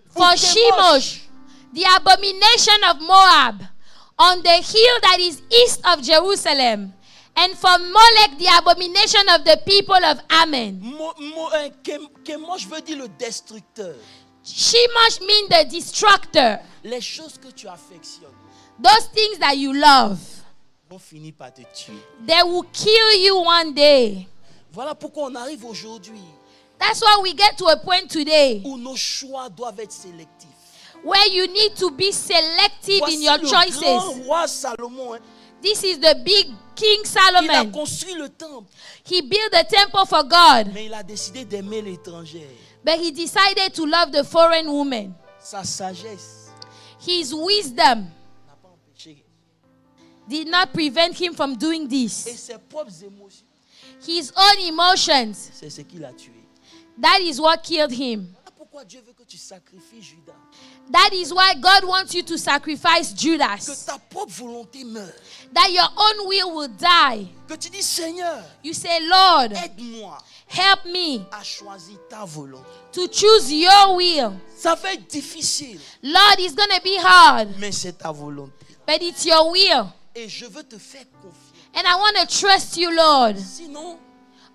for Shemosh, the abomination of Moab, on the hill that is east of Jerusalem, and for Molech, the abomination of the people of Ammon. Chemosh veut dire le destructeur. Shemosh means the destructor. Les choses que tu affectionnes Those things that you love, vont finir par te tuer. they will kill you one day. Voilà pourquoi on arrive aujourd'hui That's why we get to a point today où nos choix doivent être sélectifs. where you need to be selective Voici in your le choices. grand roi Salomon. Hein. This is the big King Il a Solomon. construit le temple, He built a temple for God, mais il a décidé d'aimer l'étranger. but he decided to love the foreign woman. Sa sagesse His wisdom n'a pas empêché. did not prevent him from doing Et this. ses propres émotions, His own emotions, c'est ce qui l'a tué. that is what killed him. Voilà pourquoi Dieu veut que tu sacrifies Judas. That is why God wants you to sacrifice Que Judas. ta propre volonté meure. That your own will will die. Que tu dis, Seigneur, You say, Lord, aide-moi help me à choisir ta volonté. to choose your will. Ça va être difficile, Lord, it's going to be hard, mais c'est ta volonté. but it's your will. Et je veux te faire confiance. And I want to trust you, Lord. Sinon,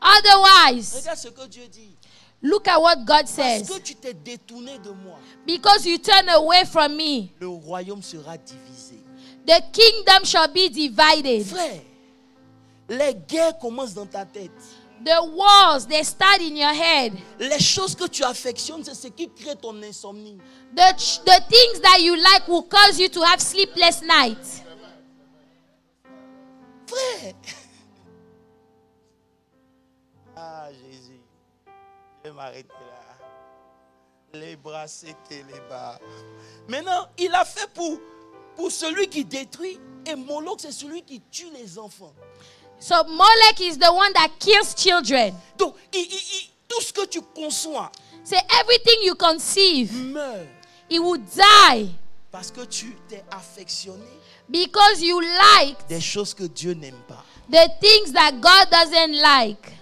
Otherwise, regarde ce que Dieu dit. look at what God Parce says. que tu t'es détourné de moi, Because you turn away from me, le royaume sera divisé. the kingdom shall be divided. Frère, les guerres commencent dans ta tête. The wars, they start in your head. Les choses que tu affectionnes, c'est ce qui crée ton insomnie. The things that you like will cause you to have sleepless nights. Frère. Ah, Jésus. Je vais m'arrêter là. Les bras, c'était les bas. Maintenant, il a fait pour celui qui détruit. Et Moloch, c'est celui qui tue les enfants. So Molech is the one that kills children. Donc, tout ce que tu conçois So everything you conceive, meurt. it will die Parce que tu t'es affectionné because you like des choses que Dieu n'aime pas. the things that God doesn't like.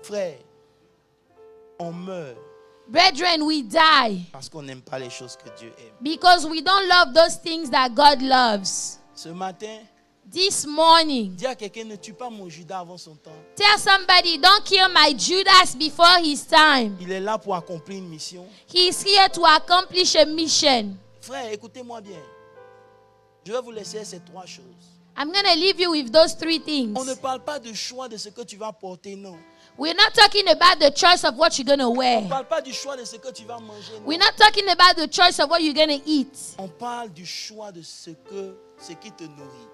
Frère, on meurt Brethren, we die parce qu'on n'aime pas les choses que Dieu aime. because we don't love those things that God loves. Ce matin, This morning, dis à quelqu'un, ne tue pas mon Judas avant son temps. tell somebody, don't kill my Judas before his time. Il est là pour accomplir une mission. He's here to accomplish a mission. Frère, écoutez-moi bien. Je vais vous laisser ces trois choses. I'm going to leave you with those three things. On ne parle pas de choix de ce que tu vas porter, non. We're not talking about the choice of what you're going to On ne wear. parle pas du choix de ce que tu vas manger, non. We're not talking about the choice of what you're going to eat. On parle du choix de ce qui te nourrit.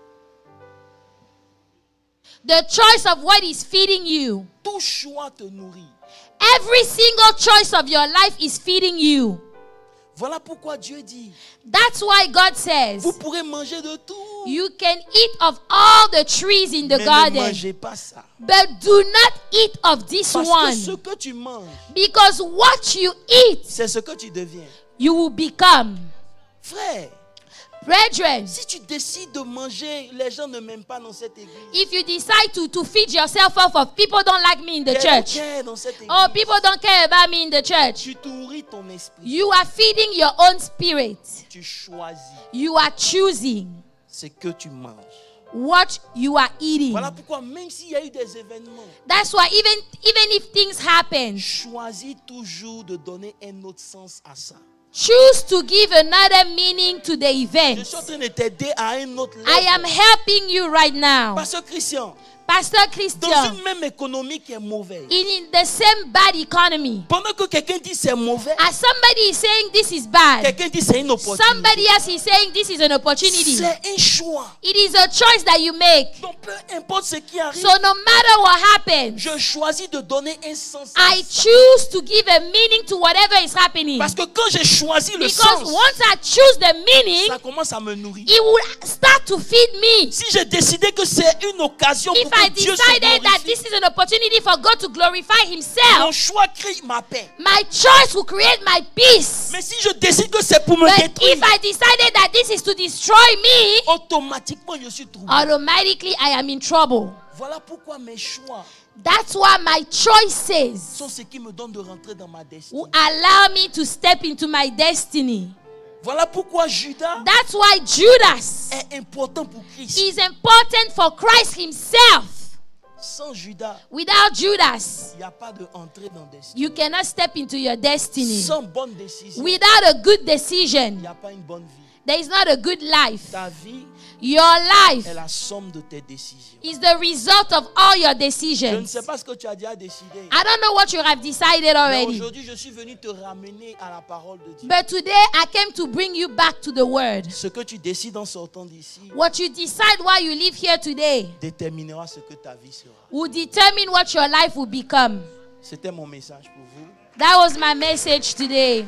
The choice of what is feeding you. Tout choix te nourrit. Every single choice of your life is feeding you. Voilà pourquoi Dieu dit, That's why God says vous pourrez manger de tout. you can eat of all the trees in the Mais ne garden, mangez pas ça. but do not eat of this Parce que one. ce que tu manges, Because what you eat, c'est ce que tu deviens. you will become. Frère, Brethren, si tu décides de manger, les gens ne m'aiment pas dans cette église. if you decide to feed yourself off of people don't like me in the Ils church, care dans cette église. oh, people don't care about me in the church, Tu nourris ton esprit. you are feeding your own spirit. Tu choisis You are choosing ce que tu manges. what you are eating. Voilà pourquoi même s'il y a eu des événements, That's why even if things happen, choisis toujours de donner un autre sens à ça. choose to give another meaning to the Je event. suis en train de t'aider à un autre I am level. helping you right now. Pasteur Christian, Pastor dans Christian, une même économie qui est mauvaise. in the same bad economy, Pendant que quelqu'un dit c'est mauvais, as somebody is saying this is bad, quelqu'un dit c'est une opportunité. somebody else is saying this is an opportunity. C'est un choix. It is a choice that you make. Donc peu importe ce qui arrive, So no matter what happens, je choisis de donner un sens. I choose to give a meaning to whatever is happening. Parce que quand j'ai choisi le Because sens, once I choose the meaning, ça commence à me nourrir. it will start to feed me. Si j'ai décidé que c'est une occasion If pour que I Dieu se decided that glorifie, this is an opportunity for God to glorify mon Himself, choix crée ma paix. my choice will create my peace. Mais si je décide que c'est pour me But détruire, if I decided that this is to destroy me, automatiquement je suis troublé. automatically I am in trouble. Voilà pourquoi mes choix That's why my choices sont ce qui me donne de rentrer dans ma destinée. will allow me to step into my destiny. Voilà pourquoi Judas That's why Judas est important pour Christ. is important for Christ Himself. Sans Judas, Without Judas, il n'y a pas d'entrée dans la destinée. you cannot step into your destiny. Sans bonne décision, Without a good il decision, n'y a pas une bonne vie. there is not a good life. Ta vie Your life est la somme de tes décisions. is the result of all your Je ne decisions. sais pas ce que tu as déjà décidé. I don't know what you have decided Mais already. aujourd'hui, je suis venu te ramener à la parole de Dieu. But today I came to bring you back to the word. Ce que tu décides en sortant d'ici What you decide while you live here today déterminera ce que ta vie sera. will determine what your life will become. C'était mon message pour vous. That was my message today.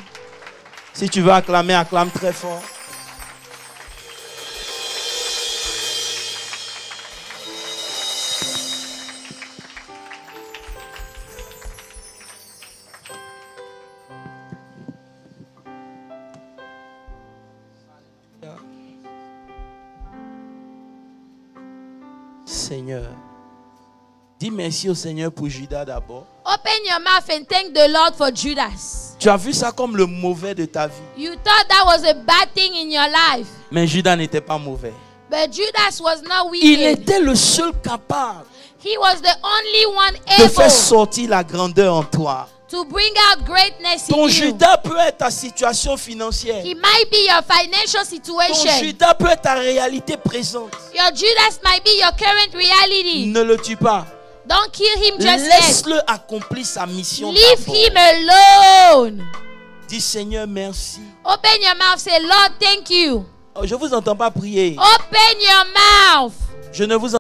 Si tu veux acclamer, acclame très fort. Seigneur. Dis merci au Seigneur pour Judas d'abord. Open your mouth and thank the Lord for Judas. Tu as vu ça comme le mauvais de ta vie. You thought that was a bad thing in your life. Mais Judas n'était pas mauvais. But Judas was not Il wicked. était le seul capable He was the only one de faire able sortir la grandeur en toi. to bring out greatness in Ton you. Judas peut être ta situation financière. He might be your financial Ton situation. Judas peut être ta réalité présente. Your Judas might be your current reality. Ne le tue pas. Don't kill him just yet. Laisse-le accomplir sa mission. Leave d'abord. him alone. Dis Seigneur merci. Open your mouth. Say, Lord, thank you. Oh, je ne vous entends pas prier. Open your mouth. Je ne vous